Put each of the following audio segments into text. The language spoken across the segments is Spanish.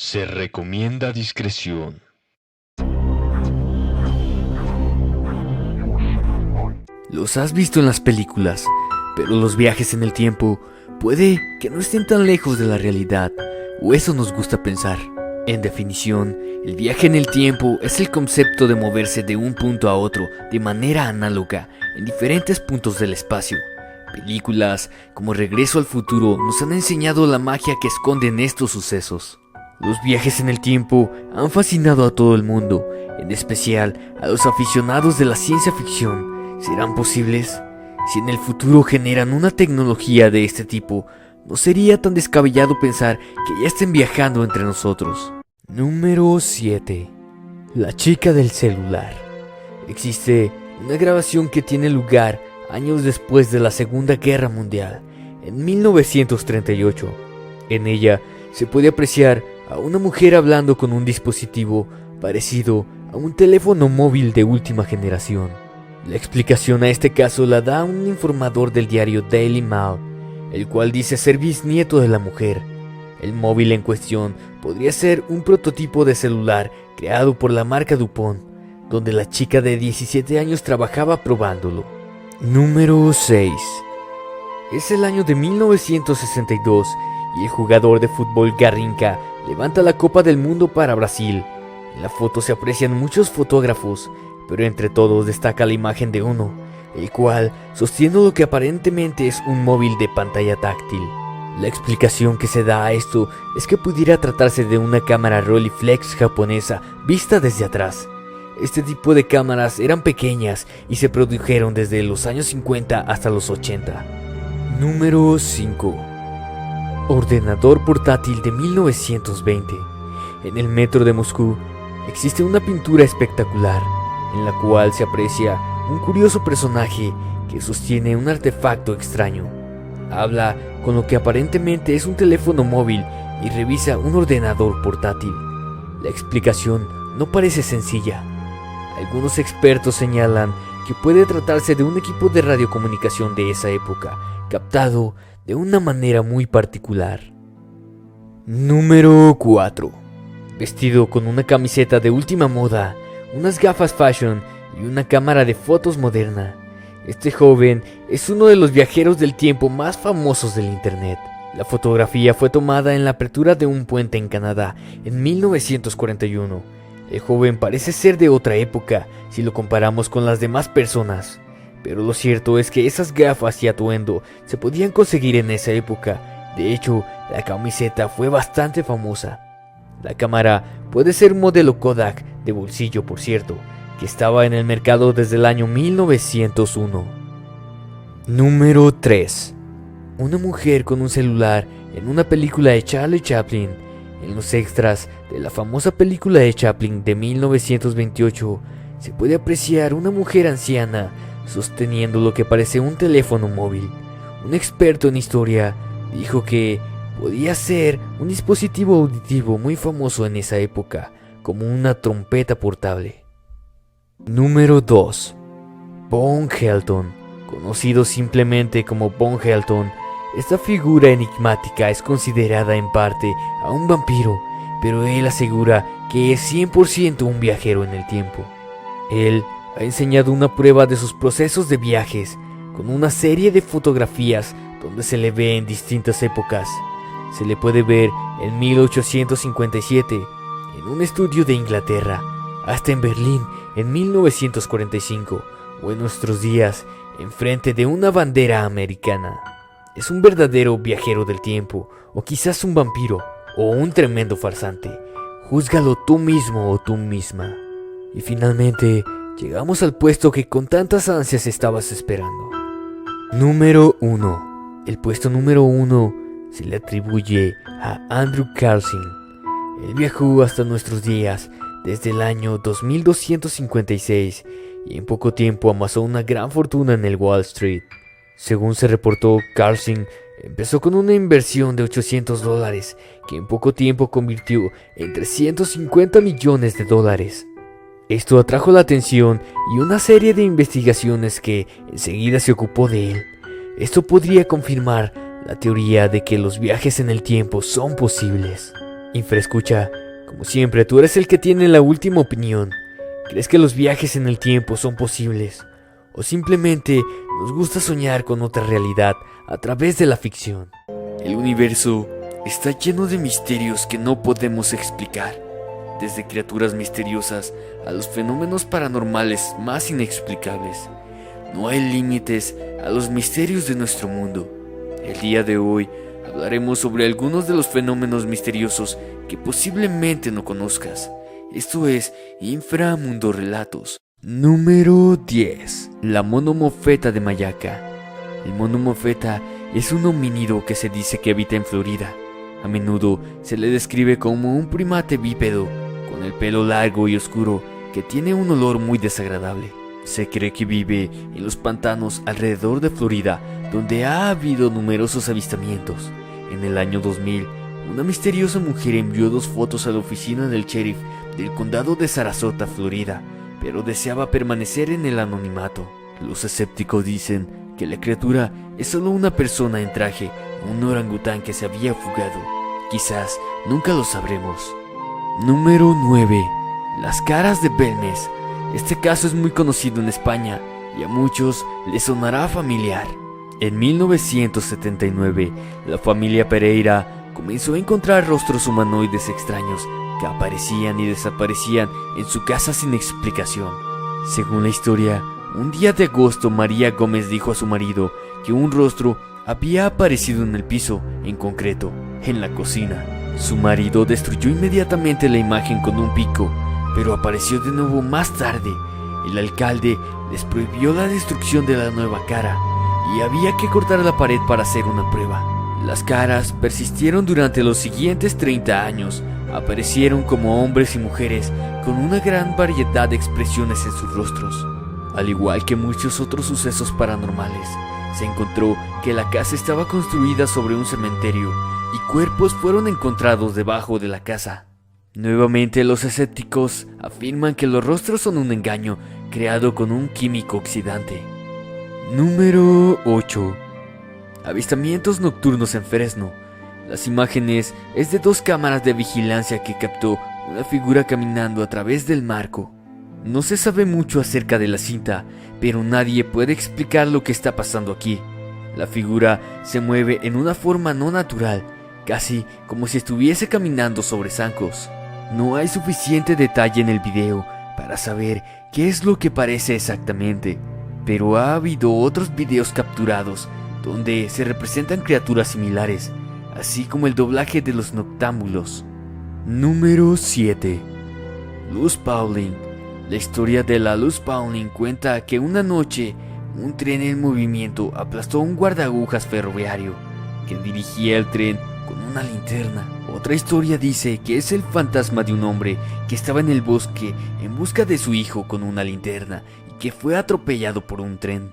Se recomienda discreción. Los has visto en las películas, pero los viajes en el tiempo puede que no estén tan lejos de la realidad, o eso nos gusta pensar. En definición, el viaje en el tiempo es el concepto de moverse de un punto a otro de manera análoga en diferentes puntos del espacio. Películas como Regreso al Futuro nos han enseñado la magia que esconden estos sucesos. Los viajes en el tiempo han fascinado a todo el mundo, en especial a los aficionados de la ciencia ficción. ¿Serán posibles? Si en el futuro generan una tecnología de este tipo, no sería tan descabellado pensar que ya estén viajando entre nosotros. Número 7. La chica del celular. Existe una grabación que tiene lugar años después de la Segunda Guerra Mundial, en 1938. En ella se puede apreciar a una mujer hablando con un dispositivo parecido a un teléfono móvil de última generación. La explicación a este caso la da un informador del diario Daily Mail, el cual dice ser bisnieto de la mujer. El móvil en cuestión podría ser un prototipo de celular creado por la marca DuPont, donde la chica de 17 años trabajaba probándolo. Número 6. Es el año de 1962 y el jugador de fútbol Garrincha levanta la Copa del Mundo para Brasil. En la foto se aprecian muchos fotógrafos, pero entre todos destaca la imagen de uno, el cual sostiene lo que aparentemente es un móvil de pantalla táctil. La explicación que se da a esto es que pudiera tratarse de una cámara Rolleiflex japonesa vista desde atrás. Este tipo de cámaras eran pequeñas y se produjeron desde los años 50 hasta los 80. Número 5. Ordenador portátil de 1920. En el metro de Moscú existe una pintura espectacular en la cual se aprecia un curioso personaje que sostiene un artefacto extraño. Habla con lo que aparentemente es un teléfono móvil y revisa un ordenador portátil. La explicación no parece sencilla. Algunos expertos señalan que puede tratarse de un equipo de radiocomunicación de esa época, captado de una manera muy particular. Número 4. Vestido con una camiseta de última moda, unas gafas fashion y una cámara de fotos moderna, este joven es uno de los viajeros del tiempo más famosos del internet. La fotografía fue tomada en la apertura de un puente en Canadá en 1941. El joven parece ser de otra época si lo comparamos con las demás personas, pero lo cierto es que esas gafas y atuendo se podían conseguir en esa época. De hecho, la camiseta fue bastante famosa. La cámara puede ser un modelo Kodak de bolsillo, por cierto, que estaba en el mercado desde el año 1901. Número 3. Una mujer con un celular en una película de Charlie Chaplin. En los extras de la famosa película de Chaplin de 1928 se puede apreciar una mujer anciana sosteniendo lo que parece un teléfono móvil. Un experto en historia dijo que podía ser un dispositivo auditivo muy famoso en esa época, como una trompeta portable. Número 2. Von Helton. Conocido simplemente como Von Helton, esta figura enigmática es considerada en parte a un vampiro, pero él asegura que es 100% un viajero en el tiempo. Él ha enseñado una prueba de sus procesos de viajes con una serie de fotografías donde se le ve en distintas épocas. Se le puede ver en 1857 en un estudio de Inglaterra, hasta en Berlín en 1945 o en nuestros días enfrente de una bandera americana. Es un verdadero viajero del tiempo, o quizás un vampiro, o un tremendo farsante. Júzgalo tú mismo o tú misma. Y finalmente, llegamos al puesto que con tantas ansias estabas esperando. Número 1. El puesto número 1 se le atribuye a Andrew Carlson. Él viajó hasta nuestros días desde el año 2256 y en poco tiempo amasó una gran fortuna en el Wall Street. Según se reportó, Carlson empezó con una inversión de $800 que en poco tiempo convirtió en $350 millones. Esto atrajo la atención y una serie de investigaciones que enseguida se ocupó de él. Esto podría confirmar la teoría de que los viajes en el tiempo son posibles. Infraescucha, como siempre, tú eres el que tiene la última opinión. ¿Crees que los viajes en el tiempo son posibles? ¿O simplemente nos gusta soñar con otra realidad a través de la ficción? El universo está lleno de misterios que no podemos explicar, desde criaturas misteriosas a los fenómenos paranormales más inexplicables. No hay límites a los misterios de nuestro mundo. El día de hoy hablaremos sobre algunos de los fenómenos misteriosos que posiblemente no conozcas. Esto es Inframundo Relatos. Número 10. La monomofeta de Mayaca. El monomofeta es un homínido que se dice que habita en Florida. A menudo se le describe como un primate bípedo, con el pelo largo y oscuro, que tiene un olor muy desagradable. Se cree que vive en los pantanos alrededor de Florida, donde ha habido numerosos avistamientos. En el año 2000, una misteriosa mujer envió 2 fotos a la oficina del sheriff del condado de Sarasota, Florida, pero deseaba permanecer en el anonimato. Los escépticos dicen que la criatura es solo una persona en traje, un orangután que se había fugado. Quizás nunca lo sabremos. Número 9. Las caras de Belmez. Este caso es muy conocido en España y a muchos les sonará familiar. En 1979, la familia Pereira comenzó a encontrar rostros humanoides extraños que aparecían y desaparecían en su casa sin explicación. Según la historia, un día de agosto María Gómez dijo a su marido que un rostro había aparecido en el piso, en concreto, en la cocina. Su marido destruyó inmediatamente la imagen con un pico, pero apareció de nuevo más tarde. El alcalde les prohibió la destrucción de la nueva cara y había que cortar la pared para hacer una prueba. Las caras persistieron durante los siguientes 30 años. Aparecieron como hombres y mujeres con una gran variedad de expresiones en sus rostros. Al igual que muchos otros sucesos paranormales, se encontró que la casa estaba construida sobre un cementerio y cuerpos fueron encontrados debajo de la casa. Nuevamente los escépticos afirman que los rostros son un engaño creado con un químico oxidante. Número 8. Avistamientos nocturnos en Fresno. Las imágenes es de 2 cámaras de vigilancia que captó una figura caminando a través del marco. No se sabe mucho acerca de la cinta, pero nadie puede explicar lo que está pasando aquí. La figura se mueve en una forma no natural, casi como si estuviese caminando sobre zancos. No hay suficiente detalle en el video para saber qué es lo que parece exactamente, pero ha habido otros videos capturados donde se representan criaturas similares, así como el doblaje de los noctámbulos. Número 7. Luz Pauling. La historia de la Luz Pauling cuenta que una noche un tren en movimiento aplastó a un guardaagujas ferroviario que dirigía el tren con una linterna. Otra historia dice que es el fantasma de un hombre que estaba en el bosque en busca de su hijo con una linterna y que fue atropellado por un tren.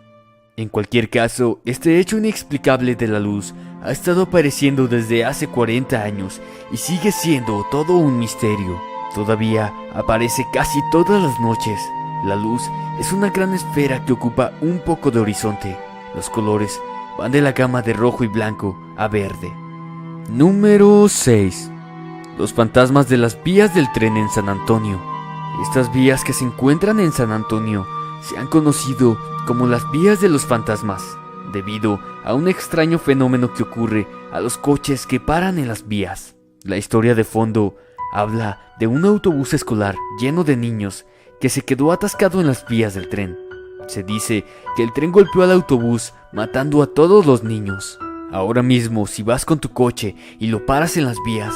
En cualquier caso, este hecho inexplicable de la luz ha estado apareciendo desde hace 40 años y sigue siendo todo un misterio. Todavía aparece casi todas las noches. La luz es una gran esfera que ocupa un poco de horizonte. Los colores van de la gama de rojo y blanco a verde. Número 6. Los fantasmas de las vías del tren en San Antonio. Estas vías que se encuentran en San Antonio se han conocido como las vías de los fantasmas, debido a un extraño fenómeno que ocurre a los coches que paran en las vías. La historia de fondo habla de un autobús escolar lleno de niños que se quedó atascado en las vías del tren. Se dice que el tren golpeó al autobús matando a todos los niños. Ahora mismo, si vas con tu coche y lo paras en las vías,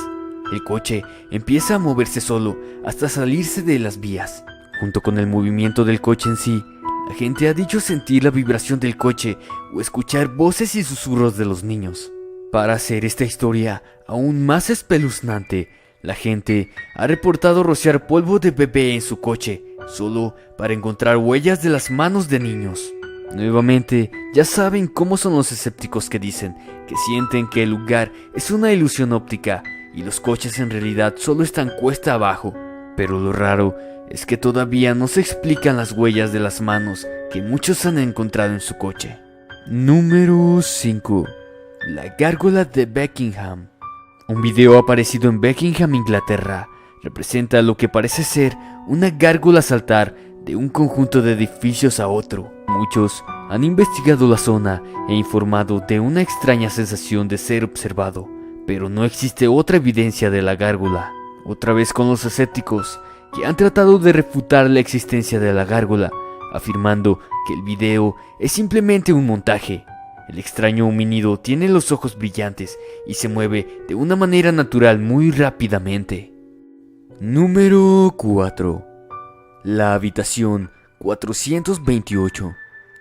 el coche empieza a moverse solo hasta salirse de las vías. Junto con el movimiento del coche en sí, la gente ha dicho sentir la vibración del coche o escuchar voces y susurros de los niños. Para hacer esta historia aún más espeluznante, la gente ha reportado rociar polvo de bebé en su coche, solo para encontrar huellas de las manos de niños. Nuevamente, ya saben cómo son los escépticos que dicen que sienten que el lugar es una ilusión óptica y los coches en realidad solo están cuesta abajo. Pero lo raro es que todavía no se explican las huellas de las manos que muchos han encontrado en su coche. Número 5. La gárgola de Buckingham. Un video aparecido en Beckingham, Inglaterra, representa lo que parece ser una gárgola saltar de un conjunto de edificios a otro. Muchos han investigado la zona e informado de una extraña sensación de ser observado, pero no existe otra evidencia de la gárgola. Otra vez con los escépticos, que han tratado de refutar la existencia de la gárgola, afirmando que el video es simplemente un montaje. El extraño homínido tiene los ojos brillantes y se mueve de una manera natural muy rápidamente. Número 4. La habitación 428.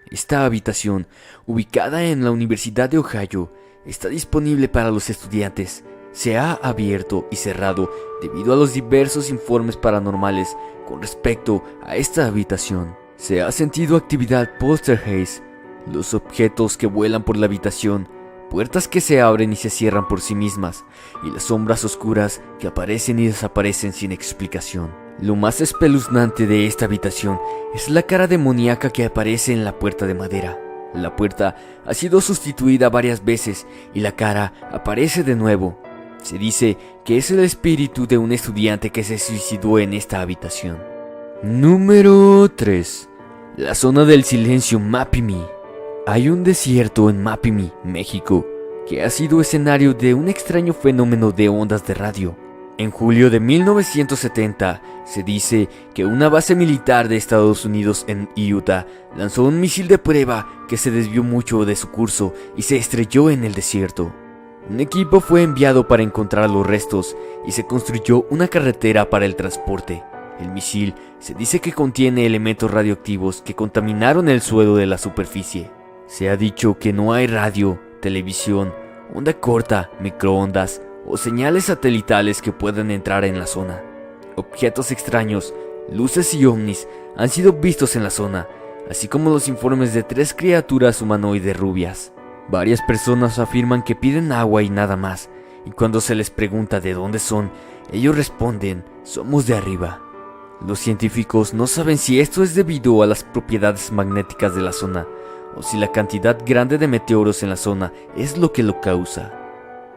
Esta habitación, ubicada en la Universidad de Ohio, está disponible para los estudiantes. Se ha abierto y cerrado debido a los diversos informes paranormales con respecto a esta habitación. Se ha sentido actividad poltergeist, los objetos que vuelan por la habitación, puertas que se abren y se cierran por sí mismas, y las sombras oscuras que aparecen y desaparecen sin explicación. Lo más espeluznante de esta habitación es la cara demoníaca que aparece en la puerta de madera. La puerta ha sido sustituida varias veces y la cara aparece de nuevo. Se dice que es el espíritu de un estudiante que se suicidó en esta habitación. Número 3. La zona del silencio Mapimi. Hay un desierto en Mapimi, México, que ha sido escenario de un extraño fenómeno de ondas de radio. En julio de 1970, se dice que una base militar de Estados Unidos en Utah lanzó un misil de prueba que se desvió mucho de su curso y se estrelló en el desierto. Un equipo fue enviado para encontrar los restos y se construyó una carretera para el transporte. El misil se dice que contiene elementos radioactivos que contaminaron el suelo de la superficie. Se ha dicho que no hay radio, televisión, onda corta, microondas o señales satelitales que puedan entrar en la zona. Objetos extraños, luces y ovnis han sido vistos en la zona, así como los informes de 3 criaturas humanoides rubias. Varias personas afirman que piden agua y nada más, y cuando se les pregunta de dónde son, ellos responden, somos de arriba. Los científicos no saben si esto es debido a las propiedades magnéticas de la zona, o si la cantidad grande de meteoros en la zona es lo que lo causa.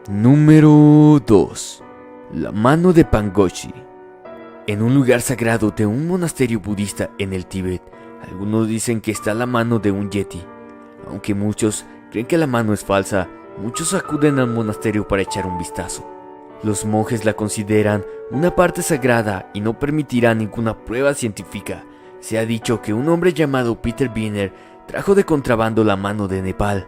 Número 2. La mano de Pangoshi. En un lugar sagrado de un monasterio budista en el Tíbet, algunos dicen que está la mano de un yeti. Aunque muchos creen que la mano es falsa, muchos acuden al monasterio para echar un vistazo. Los monjes la consideran una parte sagrada y no permitirán ninguna prueba científica. Se ha dicho que un hombre llamado Peter Wiener trajo de contrabando la mano de Nepal.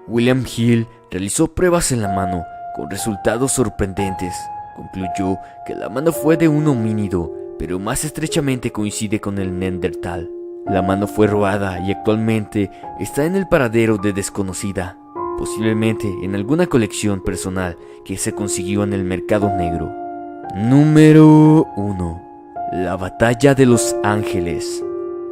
William Hill realizó pruebas en la mano con resultados sorprendentes. Concluyó que la mano fue de un homínido, pero más estrechamente coincide con el Neandertal. La mano fue robada y actualmente está en el paradero de desconocida, posiblemente en alguna colección personal que se consiguió en el mercado negro. Número 1. La Batalla de Los Ángeles.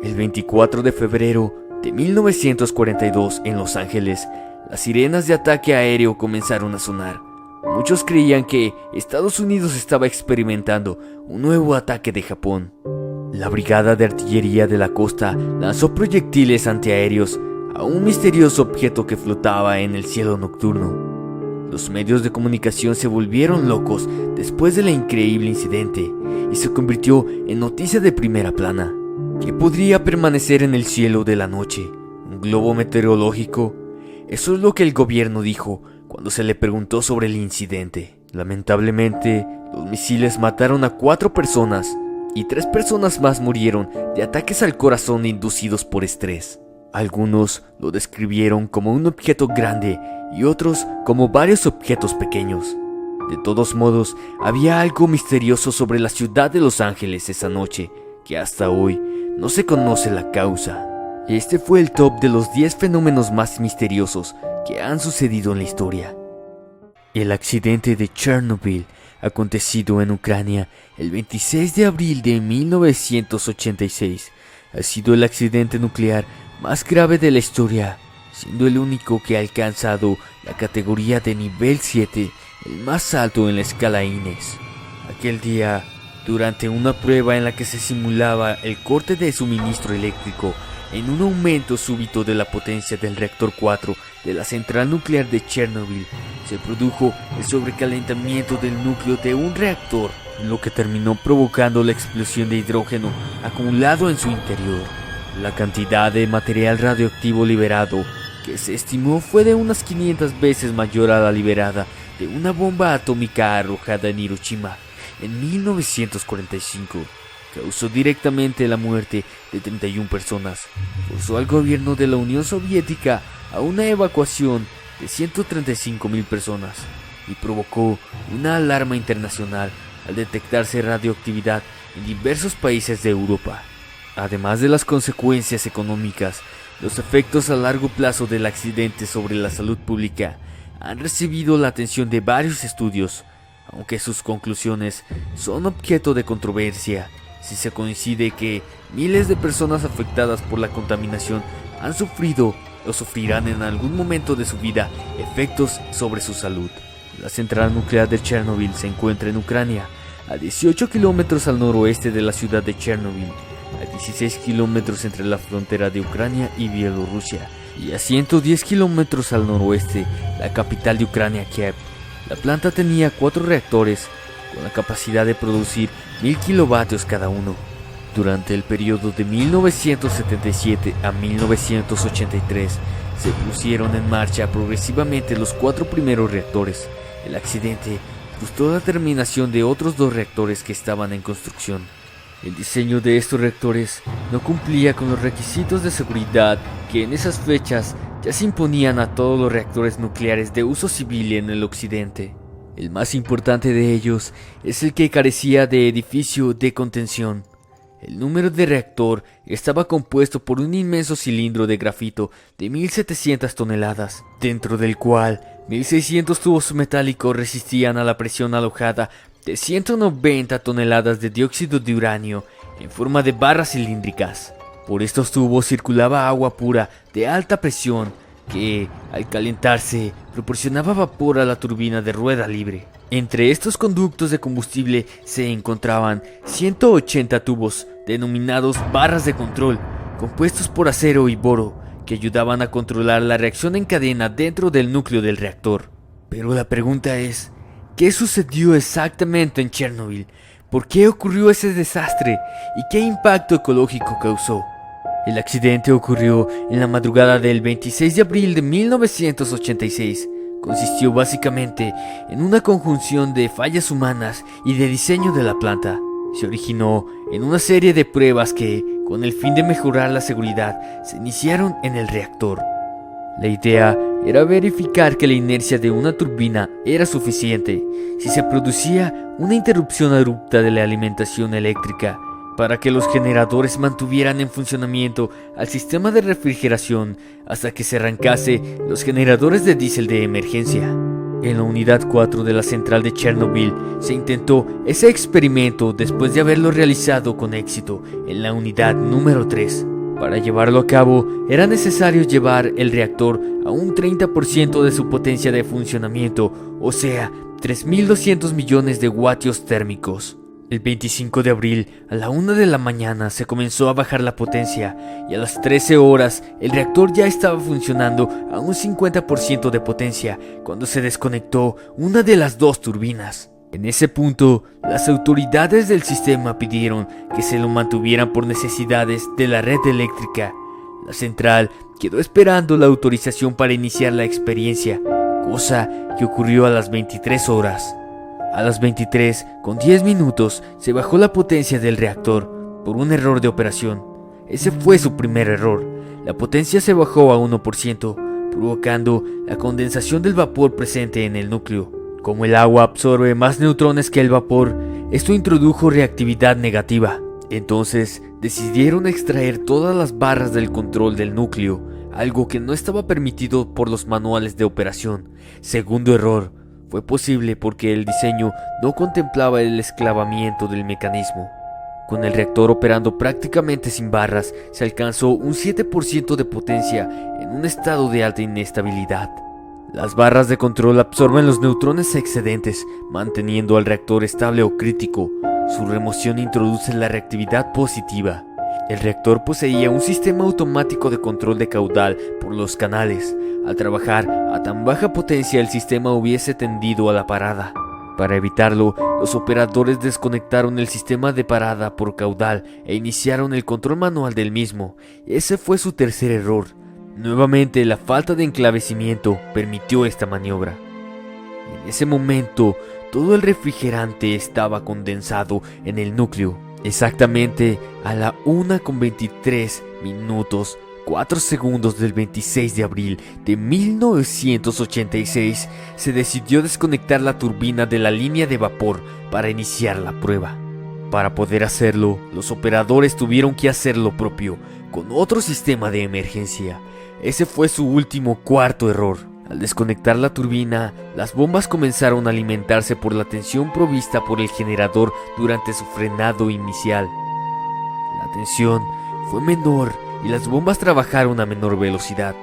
El 24 de febrero de 1942 en Los Ángeles, las sirenas de ataque aéreo comenzaron a sonar. Muchos creían que Estados Unidos estaba experimentando un nuevo ataque de Japón. La Brigada de Artillería de la Costa lanzó proyectiles antiaéreos a un misterioso objeto que flotaba en el cielo nocturno. Los medios de comunicación se volvieron locos después del increíble incidente y se convirtió en noticia de primera plana. ¿Qué podría permanecer en el cielo de la noche? ¿Un globo meteorológico? Eso es lo que el gobierno dijo cuando se le preguntó sobre el incidente. Lamentablemente, los misiles mataron a 4 personas y 3 personas más murieron de ataques al corazón inducidos por estrés. Algunos lo describieron como un objeto grande y otros como varios objetos pequeños. De todos modos, había algo misterioso sobre la ciudad de Los Ángeles esa noche, que hasta hoy no se conoce la causa. Este fue el top de los 10 fenómenos más misteriosos que han sucedido en la historia. El accidente de Chernobyl, acontecido en Ucrania el 26 de abril de 1986, ha sido el accidente nuclear más grave de la historia, siendo el único que ha alcanzado la categoría de nivel 7, el más alto en la escala INES. Aquel día, durante una prueba en la que se simulaba el corte de suministro eléctrico en un aumento súbito de la potencia del reactor 4 de la central nuclear de Chernobyl, se produjo el sobrecalentamiento del núcleo de un reactor, lo que terminó provocando la explosión de hidrógeno acumulado en su interior. La cantidad de material radioactivo liberado, que se estimó fue de unas 500 veces mayor a la liberada de una bomba atómica arrojada en Hiroshima en 1945, causó directamente la muerte de 31 personas, forzó al gobierno de la Unión Soviética a una evacuación de 135.000 personas y provocó una alarma internacional al detectarse radioactividad en diversos países de Europa. Además de las consecuencias económicas, los efectos a largo plazo del accidente sobre la salud pública han recibido la atención de varios estudios, aunque sus conclusiones son objeto de controversia. Si se coincide que miles de personas afectadas por la contaminación han sufrido o sufrirán en algún momento de su vida efectos sobre su salud. La central nuclear de Chernobyl se encuentra en Ucrania, a 18 kilómetros al noroeste de la ciudad de Chernobyl, a 16 kilómetros entre la frontera de Ucrania y Bielorrusia, y a 110 kilómetros al noroeste la capital de Ucrania, Kiev. La planta tenía 4 reactores con la capacidad de producir 1000 kilovatios cada uno. Durante el periodo de 1977 a 1983 se pusieron en marcha progresivamente los 4 primeros reactores. El accidente frustró la terminación de otros 2 reactores que estaban en construcción. El diseño de estos reactores no cumplía con los requisitos de seguridad que en esas fechas ya se imponían a todos los reactores nucleares de uso civil en el occidente. El más importante de ellos es el que carecía de edificio de contención. El número de reactor estaba compuesto por un inmenso cilindro de grafito de 1700 toneladas, dentro del cual 1600 tubos metálicos resistían a la presión alojada de 190 toneladas de dióxido de uranio en forma de barras cilíndricas. Por estos tubos circulaba agua pura de alta presión que, al calentarse, proporcionaba vapor a la turbina de rueda libre. Entre estos conductos de combustible se encontraban 180 tubos, denominados barras de control, compuestos por acero y boro, que ayudaban a controlar la reacción en cadena dentro del núcleo del reactor. Pero la pregunta es, ¿qué sucedió exactamente en Chernobyl? ¿Por qué ocurrió ese desastre? ¿Y qué impacto ecológico causó? El accidente ocurrió en la madrugada del 26 de abril de 1986. Consistió básicamente en una conjunción de fallas humanas y de diseño de la planta. Se originó en una serie de pruebas que, con el fin de mejorar la seguridad, se iniciaron en el reactor. La idea era verificar que la inercia de una turbina era suficiente si se producía una interrupción abrupta de la alimentación eléctrica, para que los generadores mantuvieran en funcionamiento al sistema de refrigeración hasta que se arrancase los generadores de diésel de emergencia. En la unidad 4 de la central de Chernobyl se intentó ese experimento después de haberlo realizado con éxito en la unidad número 3. Para llevarlo a cabo era necesario llevar el reactor a un 30% de su potencia de funcionamiento, o sea, 3.200 millones de vatios térmicos. El 25 de abril, a la 1 de la mañana, se comenzó a bajar la potencia y a las 13 horas el reactor ya estaba funcionando a un 50% de potencia cuando se desconectó una de las 2 turbinas. En ese punto, las autoridades del sistema pidieron que se lo mantuvieran por necesidades de la red eléctrica. La central quedó esperando la autorización para iniciar la experiencia, cosa que ocurrió a las 23 horas. A las 23:10 se bajó la potencia del reactor por un error de operación. Ese fue su primer error. La potencia se bajó a 1%, provocando la condensación del vapor presente en el núcleo. Como el agua absorbe más neutrones que el vapor, esto introdujo reactividad negativa. Entonces decidieron extraer todas las barras del control del núcleo, algo que no estaba permitido por los manuales de operación. Segundo error. Fue posible porque el diseño no contemplaba el esclavamiento del mecanismo. Con el reactor operando prácticamente sin barras, se alcanzó un 7% de potencia en un estado de alta inestabilidad. Las barras de control absorben los neutrones excedentes, manteniendo al reactor estable o crítico. Su remoción introduce la reactividad positiva. El reactor poseía un sistema automático de control de caudal por los canales, Al trabajar a tan baja potencia, el sistema hubiese tendido a la parada. Para evitarlo, los operadores desconectaron el sistema de parada por caudal e iniciaron el control manual del mismo. Ese fue su tercer error. Nuevamente, la falta de enclavecimiento permitió esta maniobra. En ese momento, todo el refrigerante estaba condensado en el núcleo. Exactamente a la 1:23 minutos 4 segundos del 26 de abril de 1986 se decidió desconectar la turbina de la línea de vapor para iniciar la prueba. Para poder hacerlo, los operadores tuvieron que hacer lo propio con otro sistema de emergencia. Ese fue su último cuarto error. Al desconectar la turbina, las bombas comenzaron a alimentarse por la tensión provista por el generador durante su frenado inicial. La tensión fue menor y las bombas trabajaron a menor velocidad.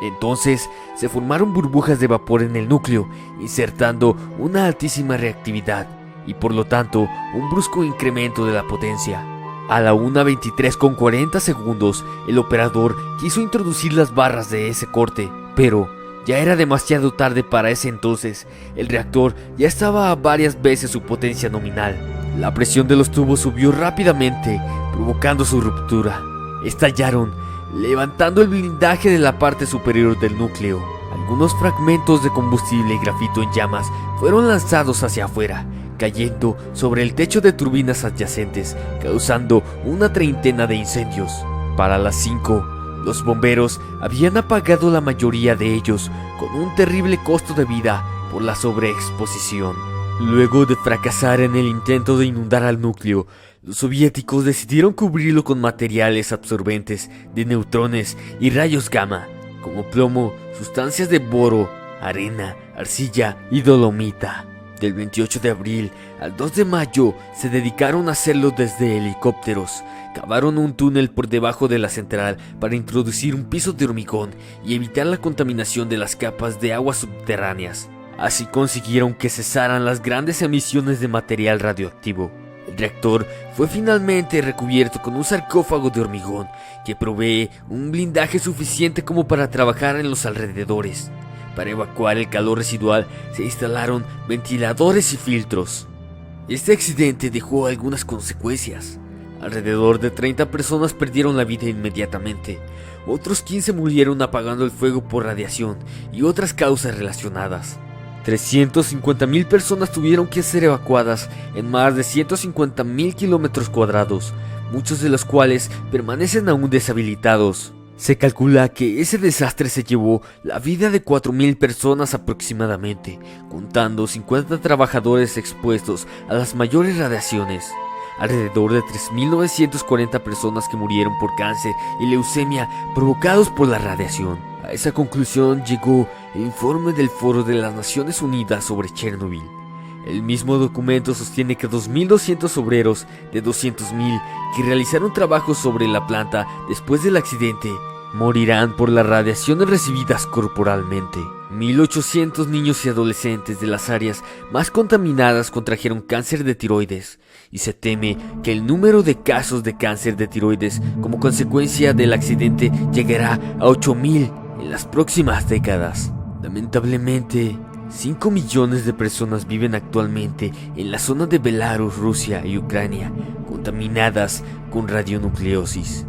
Entonces se formaron burbujas de vapor en el núcleo, insertando una altísima reactividad y por lo tanto un brusco incremento de la potencia. A la 1:23:40 segundos, el operador quiso introducir las barras de ese corte, pero ya era demasiado tarde para ese entonces. El reactor ya estaba a varias veces su potencia nominal. La presión de los tubos subió rápidamente, provocando su ruptura. Estallaron, levantando el blindaje de la parte superior del núcleo. Algunos fragmentos de combustible y grafito en llamas fueron lanzados hacia afuera, cayendo sobre el techo de turbinas adyacentes, causando una treintena de incendios. Para las 5, los bomberos habían apagado la mayoría de ellos, con un terrible costo de vida por la sobreexposición. Luego de fracasar en el intento de inundar al núcleo, los soviéticos decidieron cubrirlo con materiales absorbentes de neutrones y rayos gamma, como plomo, sustancias de boro, arena, arcilla y dolomita. Del 28 de abril al 2 de mayo se dedicaron a hacerlo desde helicópteros. Cavaron un túnel por debajo de la central para introducir un piso de hormigón y evitar la contaminación de las capas de aguas subterráneas. Así consiguieron que cesaran las grandes emisiones de material radioactivo. El reactor fue finalmente recubierto con un sarcófago de hormigón que provee un blindaje suficiente como para trabajar en los alrededores. Para evacuar el calor residual se instalaron ventiladores y filtros. Este accidente dejó algunas consecuencias. Alrededor de 30 personas perdieron la vida inmediatamente. Otros 15 murieron apagando el fuego por radiación y otras causas relacionadas. 350.000 personas tuvieron que ser evacuadas en más de 150.000 kilómetros cuadrados, muchos de los cuales permanecen aún deshabilitados. Se calcula que ese desastre se llevó la vida de 4.000 personas aproximadamente, contando 50 trabajadores expuestos a las mayores radiaciones. Alrededor de 3.940 personas que murieron por cáncer y leucemia provocados por la radiación. A esa conclusión llegó el informe del Foro de las Naciones Unidas sobre Chernobyl. El mismo documento sostiene que 2.200 obreros de 200.000 que realizaron trabajos sobre la planta después del accidente morirán por las radiaciones recibidas corporalmente. 1.800 niños y adolescentes de las áreas más contaminadas contrajeron cáncer de tiroides, y se teme que el número de casos de cáncer de tiroides como consecuencia del accidente llegará a 8.000 en las próximas décadas. Lamentablemente, 5 millones de personas viven actualmente en la zona de Belarus, Rusia y Ucrania, contaminadas con radionucleosis.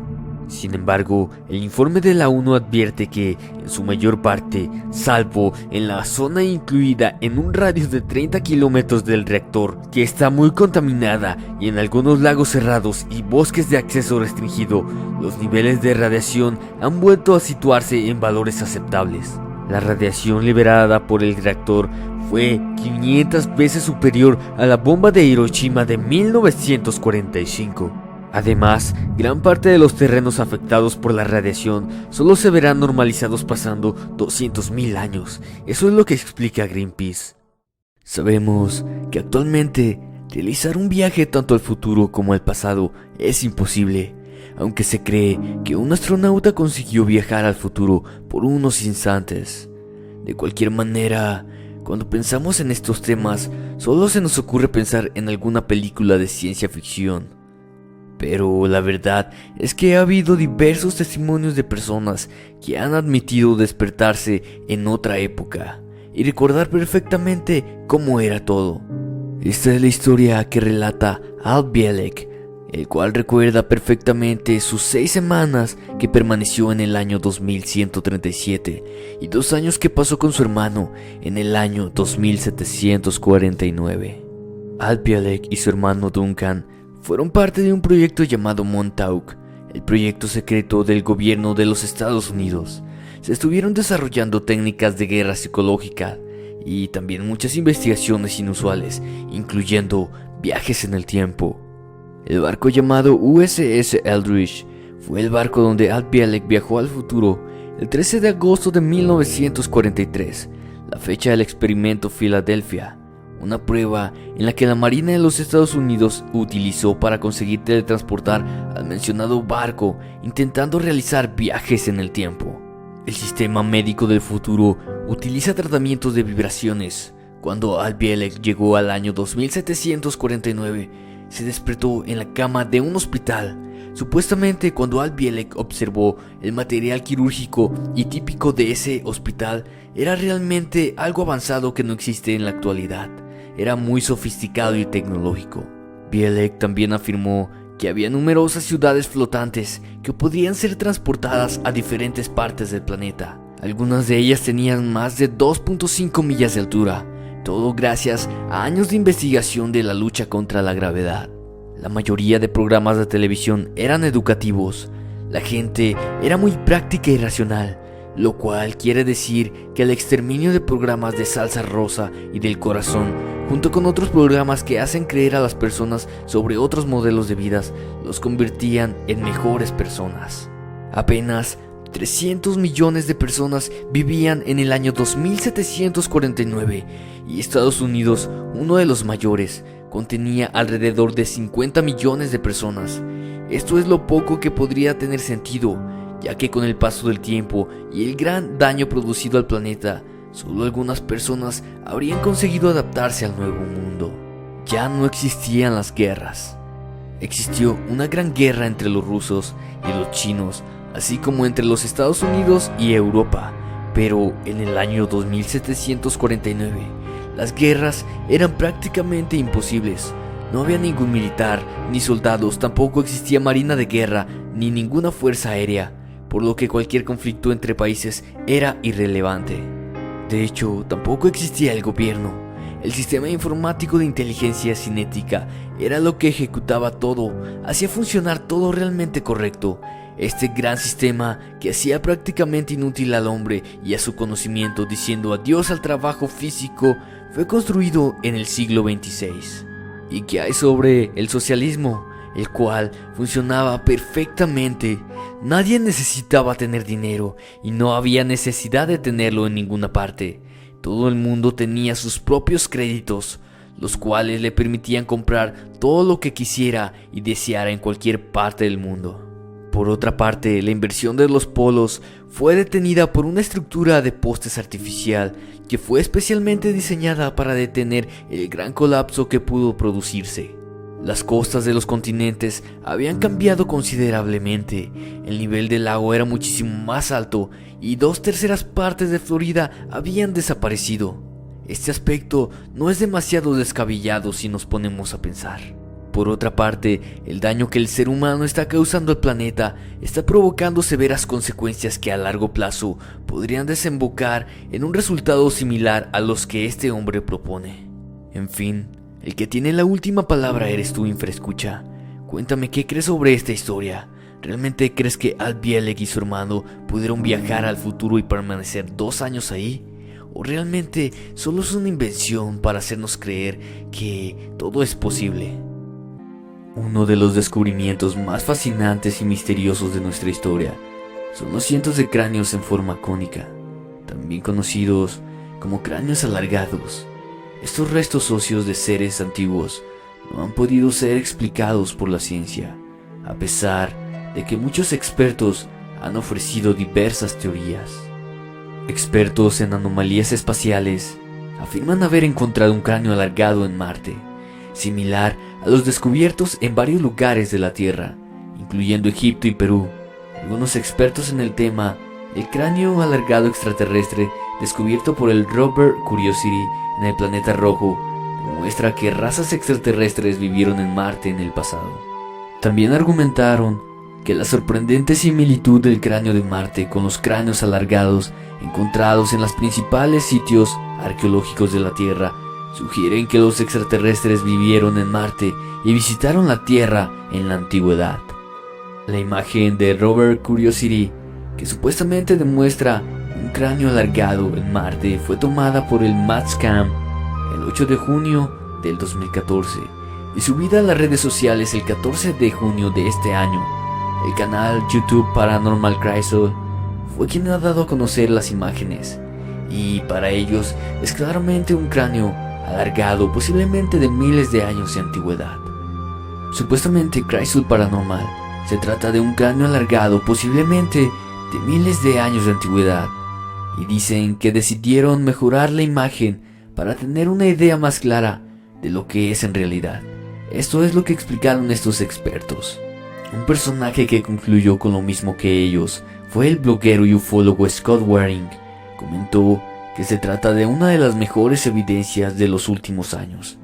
Sin embargo, el informe de la ONU advierte que, en su mayor parte, salvo en la zona incluida en un radio de 30 kilómetros del reactor, que está muy contaminada, y en algunos lagos cerrados y bosques de acceso restringido, los niveles de radiación han vuelto a situarse en valores aceptables. La radiación liberada por el reactor fue 500 veces superior a la bomba de Hiroshima de 1945. Además, gran parte de los terrenos afectados por la radiación solo se verán normalizados pasando 200.000 años. Eso es lo que explica Greenpeace. Sabemos que actualmente realizar un viaje tanto al futuro como al pasado es imposible, aunque se cree que un astronauta consiguió viajar al futuro por unos instantes. De cualquier manera, cuando pensamos en estos temas, solo se nos ocurre pensar en alguna película de ciencia ficción. Pero la verdad es que ha habido diversos testimonios de personas que han admitido despertarse en otra época y recordar perfectamente cómo era todo. Esta es la historia que relata Al Bielek, el cual recuerda perfectamente sus 6 semanas que permaneció en el año 2137 y 2 años que pasó con su hermano en el año 2749. Al Bielek y su hermano Duncan fueron parte de un proyecto llamado Montauk, el proyecto secreto del gobierno de los Estados Unidos. Se estuvieron desarrollando técnicas de guerra psicológica y también muchas investigaciones inusuales, incluyendo viajes en el tiempo. El barco llamado USS Eldridge fue el barco donde Al Bielek viajó al futuro el 13 de agosto de 1943, la fecha del experimento Filadelfia, una prueba en la que la Marina de los Estados Unidos utilizó para conseguir teletransportar al mencionado barco, intentando realizar viajes en el tiempo. El sistema médico del futuro utiliza tratamientos de vibraciones. Cuando Al Bielek llegó al año 2749, se despertó en la cama de un hospital. Supuestamente, cuando Al Bielek observó el material quirúrgico y típico de ese hospital, era realmente algo avanzado que no existe en la actualidad. Era muy sofisticado y tecnológico. Bielek también afirmó que había numerosas ciudades flotantes que podían ser transportadas a diferentes partes del planeta. Algunas de ellas tenían más de 2.5 millas de altura, todo gracias a años de investigación de la lucha contra la gravedad. La mayoría de programas de televisión eran educativos. La gente era muy práctica y racional, lo cual quiere decir que el exterminio de programas de salsa rosa y del corazón, junto con otros programas que hacen creer a las personas sobre otros modelos de vidas, los convertían en mejores personas. Apenas 300 millones de personas vivían en el año 2749 y Estados Unidos, uno de los mayores, contenía alrededor de 50 millones de personas. Esto es lo poco que podría tener sentido, ya que con el paso del tiempo y el gran daño producido al planeta, solo algunas personas habrían conseguido adaptarse al nuevo mundo. Ya no existían las guerras. Existió una gran guerra entre los rusos y los chinos, así como entre los Estados Unidos y Europa, pero en el año 2749 las guerras eran prácticamente imposibles. No había ningún militar, ni soldados, tampoco existía marina de guerra, ni ninguna fuerza aérea, por lo que cualquier conflicto entre países era irrelevante. De hecho, tampoco existía el gobierno. El sistema informático de inteligencia cinética era lo que ejecutaba todo, hacía funcionar todo realmente correcto. Este gran sistema que hacía prácticamente inútil al hombre y a su conocimiento, diciendo adiós al trabajo físico, fue construido en el siglo XXVI. ¿Y qué hay sobre el socialismo? El cual funcionaba perfectamente. Nadie necesitaba tener dinero y no había necesidad de tenerlo en ninguna parte. Todo el mundo tenía sus propios créditos, los cuales le permitían comprar todo lo que quisiera y deseara en cualquier parte del mundo. Por otra parte, la inversión de los polos fue detenida por una estructura de postes artificial que fue especialmente diseñada para detener el gran colapso que pudo producirse. Las costas de los continentes habían cambiado considerablemente, el nivel del lago era muchísimo más alto y 2/3 partes de Florida habían desaparecido. Este aspecto no es demasiado descabellado si nos ponemos a pensar. Por otra parte, el daño que el ser humano está causando al planeta está provocando severas consecuencias que a largo plazo podrían desembocar en un resultado similar a los que este hombre propone. En fin, el que tiene la última palabra eres tú, infraescucha. Cuéntame qué crees sobre esta historia. ¿Realmente crees que Al Bielek y su hermano pudieron viajar al futuro y permanecer 2 años ahí? ¿O realmente solo es una invención para hacernos creer que todo es posible? Uno de los descubrimientos más fascinantes y misteriosos de nuestra historia son los cientos de cráneos en forma cónica, también conocidos como cráneos alargados. Estos restos óseos de seres antiguos no han podido ser explicados por la ciencia, a pesar de que muchos expertos han ofrecido diversas teorías. Expertos en anomalías espaciales afirman haber encontrado un cráneo alargado en Marte, similar a los descubiertos en varios lugares de la Tierra, incluyendo Egipto y Perú. Algunos expertos en el tema, el cráneo alargado extraterrestre descubierto por el rover Curiosity en el planeta rojo demuestra que razas extraterrestres vivieron en Marte en el pasado. También argumentaron que la sorprendente similitud del cráneo de Marte con los cráneos alargados encontrados en los principales sitios arqueológicos de la Tierra sugieren que los extraterrestres vivieron en Marte y visitaron la Tierra en la antigüedad. La imagen de rover Curiosity, que supuestamente demuestra un cráneo alargado en Marte, fue tomada por el Mastcam el 8 de junio del 2014 y subida a las redes sociales el 14 de junio de este año. El canal YouTube Paranormal Chrysler fue quien ha dado a conocer las imágenes, y para ellos es claramente un cráneo alargado, posiblemente de miles de años de antigüedad. Supuestamente Chrysler Paranormal se trata de un cráneo alargado, posiblemente de miles de años de antigüedad, y dicen que decidieron mejorar la imagen para tener una idea más clara de lo que es en realidad. Esto es lo que explicaron estos expertos. Un personaje que concluyó con lo mismo que ellos fue el bloguero y ufólogo Scott Waring. Comentó que se trata de una de las mejores evidencias de los últimos años.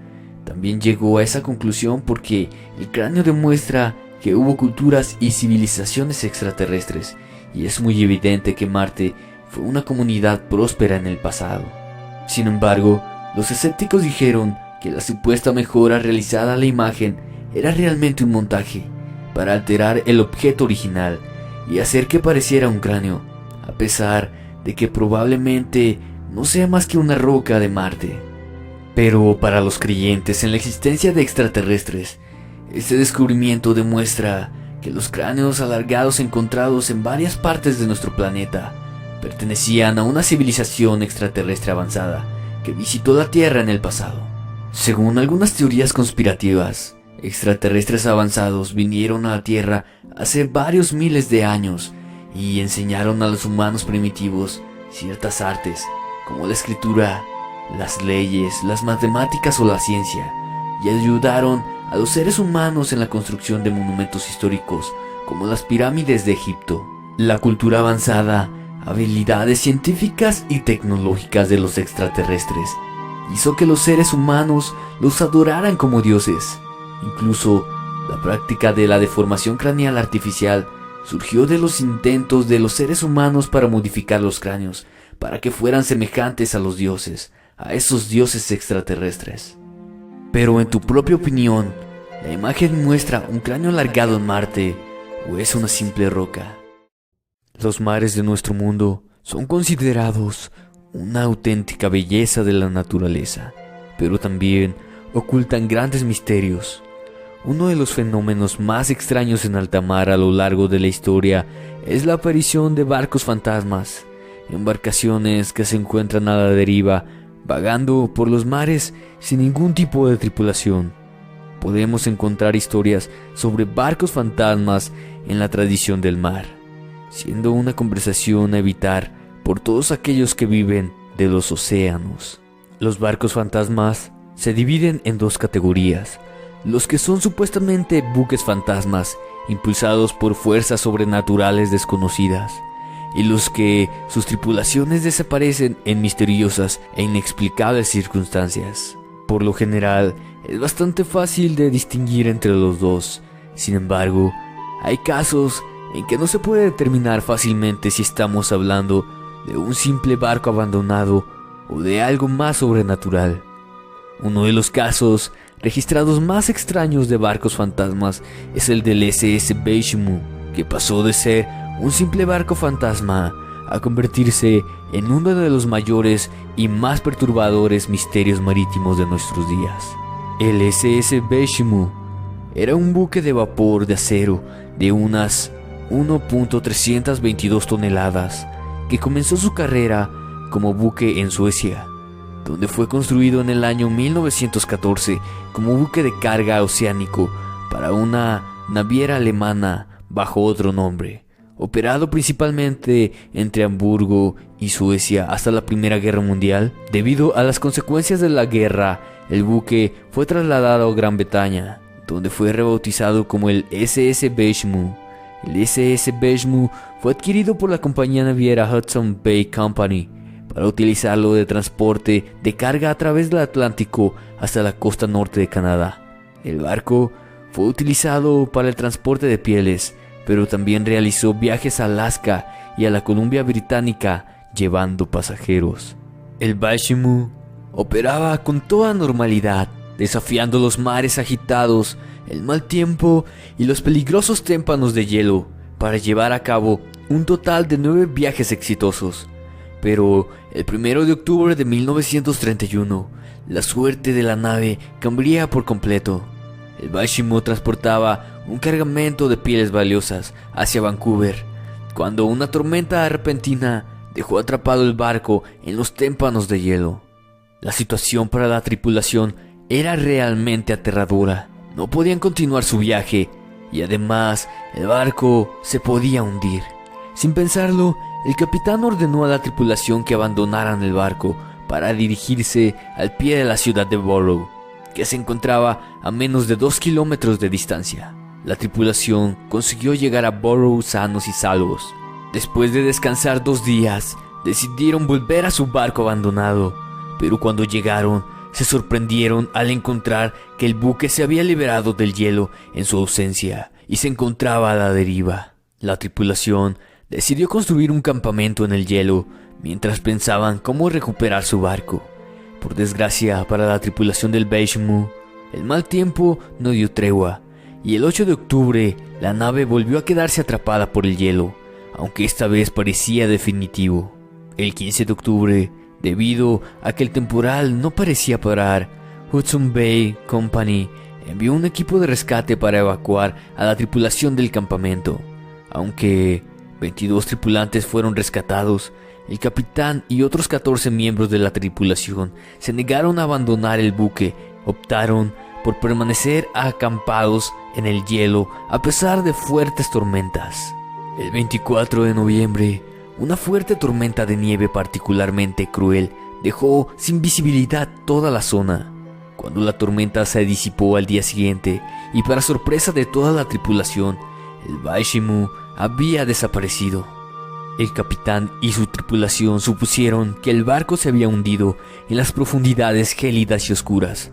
También llegó a esa conclusión porque el cráneo demuestra que hubo culturas y civilizaciones extraterrestres, y es muy evidente que Marte fue una comunidad próspera en el pasado. Sin embargo, los escépticos dijeron que la supuesta mejora realizada a la imagen era realmente un montaje para alterar el objeto original y hacer que pareciera un cráneo, a pesar de que probablemente no sea más que una roca de Marte. Pero para los creyentes en la existencia de extraterrestres, este descubrimiento demuestra que los cráneos alargados encontrados en varias partes de nuestro planeta pertenecían a una civilización extraterrestre avanzada que visitó la Tierra en el pasado. Según algunas teorías conspirativas, extraterrestres avanzados vinieron a la Tierra hace varios miles de años y enseñaron a los humanos primitivos ciertas artes, como la escritura, las leyes, las matemáticas o la ciencia, y ayudaron a los seres humanos en la construcción de monumentos históricos como las pirámides de Egipto. La cultura avanzada, habilidades científicas y tecnológicas de los extraterrestres hizo que los seres humanos los adoraran como dioses. Incluso la práctica de la deformación craneal artificial surgió de los intentos de los seres humanos para modificar los cráneos para que fueran semejantes a los dioses, a esos dioses extraterrestres. Pero en tu propia opinión, ¿la imagen muestra un cráneo alargado en Marte o es una simple roca? Los mares de nuestro mundo son considerados una auténtica belleza de la naturaleza, pero también ocultan grandes misterios. Uno de los fenómenos más extraños en alta mar a lo largo de la historia es la aparición de barcos fantasmas, embarcaciones que se encuentran a la deriva, vagando por los mares sin ningún tipo de tripulación. Podemos encontrar historias sobre barcos fantasmas en la tradición del mar, siendo una conversación a evitar por todos aquellos que viven de los océanos. Los barcos fantasmas se dividen en dos categorías: los que son supuestamente buques fantasmas impulsados por fuerzas sobrenaturales desconocidas, y los que sus tripulaciones desaparecen en misteriosas e inexplicables circunstancias. Por lo general, es bastante fácil de distinguir entre los dos. Sin embargo, hay casos en que no se puede determinar fácilmente si estamos hablando de un simple barco abandonado o de algo más sobrenatural. Uno de los casos registrados más extraños de barcos fantasmas es el del SS Beishmu, que pasó de ser un simple barco fantasma a convertirse en uno de los mayores y más perturbadores misterios marítimos de nuestros días. El SS Beishmu era un buque de vapor de acero de unas 1.322 toneladas que comenzó su carrera como buque en Suecia, donde fue construido en el año 1914 como buque de carga oceánico para una naviera alemana bajo otro nombre, operado principalmente entre Hamburgo y Suecia hasta la Primera Guerra Mundial. Debido a las consecuencias de la guerra, el buque fue trasladado a Gran Bretaña donde fue rebautizado como el SS Beishmu. El SS Beishmu fue adquirido por la compañía naviera Hudson Bay Company para utilizarlo de transporte de carga a través del Atlántico hasta la costa norte de Canadá. El barco fue utilizado para el transporte de pieles, pero también realizó viajes a Alaska y a la Columbia Británica llevando pasajeros. El Beishmu operaba con toda normalidad, desafiando los mares agitados, el mal tiempo y los peligrosos témpanos de hielo para llevar a cabo un total de 9 viajes exitosos. Pero el 1 de octubre de 1931, la suerte de la nave cambiaría por completo. El Beishmu transportaba un cargamento de pieles valiosas hacia Vancouver, cuando una tormenta repentina dejó atrapado el barco en los témpanos de hielo. La situación para la tripulación era realmente aterradora. No podían continuar su viaje y además el barco se podía hundir. Sin pensarlo, el capitán ordenó a la tripulación que abandonaran el barco para dirigirse al pie de la ciudad de Borough, que se encontraba a menos de 2 kilómetros de distancia. La tripulación consiguió llegar a Borough sanos y salvos. Después de descansar 2 días, decidieron volver a su barco abandonado, pero cuando llegaron, se sorprendieron al encontrar que el buque se había liberado del hielo en su ausencia y se encontraba a la deriva. La tripulación decidió construir un campamento en el hielo mientras pensaban cómo recuperar su barco. Por desgracia para la tripulación del Beishmu, el mal tiempo no dio tregua y el 8 de octubre la nave volvió a quedarse atrapada por el hielo, aunque esta vez parecía definitivo. El 15 de octubre, debido a que el temporal no parecía parar, Hudson Bay Company envió un equipo de rescate para evacuar a la tripulación del campamento. Aunque 22 tripulantes fueron rescatados, el capitán y otros 14 miembros de la tripulación se negaron a abandonar el buque. Optaron por permanecer acampados en el hielo a pesar de fuertes tormentas. El 24 de noviembre, una fuerte tormenta de nieve particularmente cruel dejó sin visibilidad toda la zona. Cuando la tormenta se disipó al día siguiente, y para sorpresa de toda la tripulación, el Beishmu había desaparecido. El capitán y su tripulación supusieron que el barco se había hundido en las profundidades gélidas y oscuras.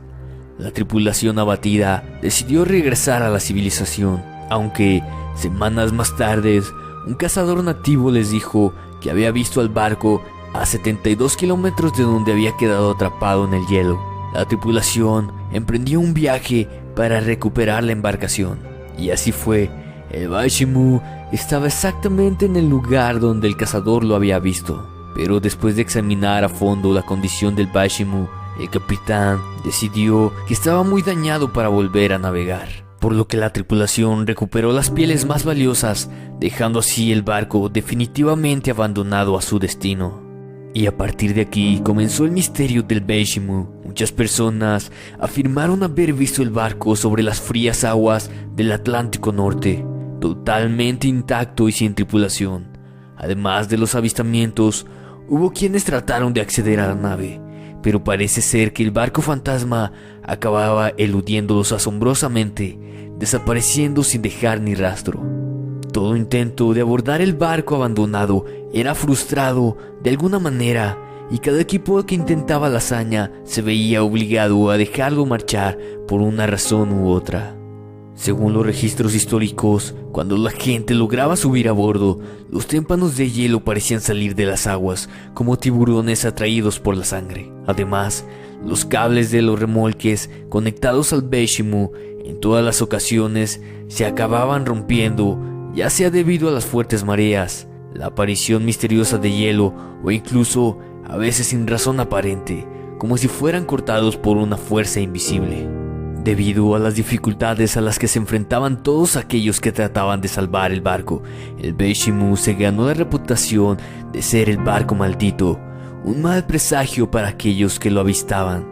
La tripulación abatida decidió regresar a la civilización, aunque semanas más tarde un cazador nativo les dijo que había visto al barco a 72 kilómetros de donde había quedado atrapado en el hielo. La tripulación emprendió un viaje para recuperar la embarcación, y así fue. El Beishmu estaba exactamente en el lugar donde el cazador lo había visto, pero después de examinar a fondo la condición del Beishmu, el capitán decidió que estaba muy dañado para volver a navegar, por lo que la tripulación recuperó las pieles más valiosas, dejando así el barco definitivamente abandonado a su destino. Y a partir de aquí comenzó el misterio del Beishmu. Muchas personas afirmaron haber visto el barco sobre las frías aguas del Atlántico Norte, totalmente intacto y sin tripulación. Además de los avistamientos, hubo quienes trataron de acceder a la nave, pero parece ser que el barco fantasma acababa eludiéndolos asombrosamente, desapareciendo sin dejar ni rastro. Todo intento de abordar el barco abandonado era frustrado de alguna manera, y cada equipo que intentaba la hazaña se veía obligado a dejarlo marchar por una razón u otra. Según los registros históricos, cuando la gente lograba subir a bordo, los témpanos de hielo parecían salir de las aguas como tiburones atraídos por la sangre. Además, los cables de los remolques conectados al Beishmu en todas las ocasiones se acababan rompiendo, ya sea debido a las fuertes mareas, la aparición misteriosa de hielo o incluso a veces sin razón aparente, como si fueran cortados por una fuerza invisible. Debido a las dificultades a las que se enfrentaban todos aquellos que trataban de salvar el barco, el Beishmu se ganó la reputación de ser el barco maldito, un mal presagio para aquellos que lo avistaban.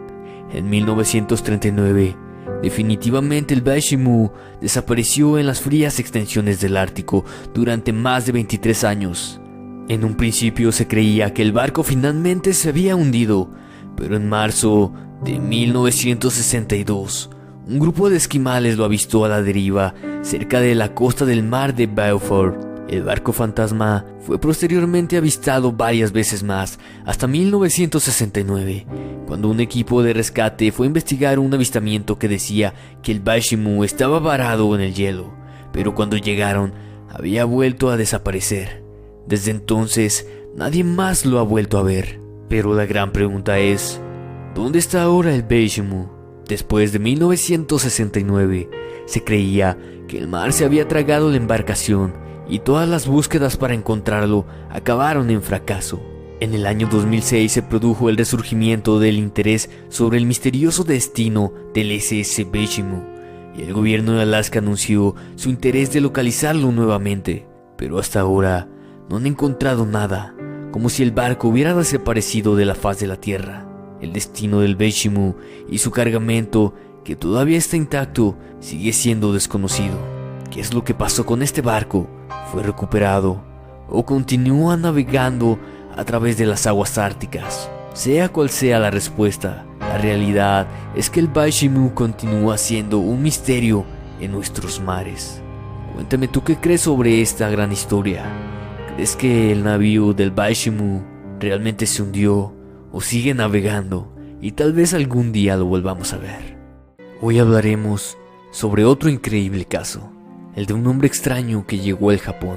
En 1939, definitivamente el Beishmu desapareció en las frías extensiones del Ártico durante más de 23 años. En un principio se creía que el barco finalmente se había hundido, pero en marzo de 1962, Un grupo de esquimales lo avistó a la deriva cerca de la costa del mar de Beaufort. El barco fantasma fue posteriormente avistado varias veces más, hasta 1969, cuando un equipo de rescate fue a investigar un avistamiento que decía que el Baishimou estaba varado en el hielo, pero cuando llegaron había vuelto a desaparecer. Desde entonces nadie más lo ha vuelto a ver. Pero la gran pregunta es, ¿dónde está ahora el Baishimou? Después de 1969, se creía que el mar se había tragado la embarcación y todas las búsquedas para encontrarlo acabaron en fracaso. En el año 2006 se produjo el resurgimiento del interés sobre el misterioso destino del SS Baishimou y el gobierno de Alaska anunció su interés de localizarlo nuevamente, pero hasta ahora no han encontrado nada, como si el barco hubiera desaparecido de la faz de la tierra. El destino del Baishimou y su cargamento, que todavía está intacto, sigue siendo desconocido. ¿Qué es lo que pasó con este barco? ¿Fue recuperado o continúa navegando a través de las aguas árticas? Sea cual sea la respuesta, la realidad es que el Baishimou continúa siendo un misterio en nuestros mares. Cuéntame tú qué crees sobre esta gran historia. ¿Crees que el navío del Baishimou realmente se hundió o sigue navegando y tal vez algún día lo volvamos a ver? Hoy hablaremos sobre otro increíble caso, el de un hombre extraño que llegó al Japón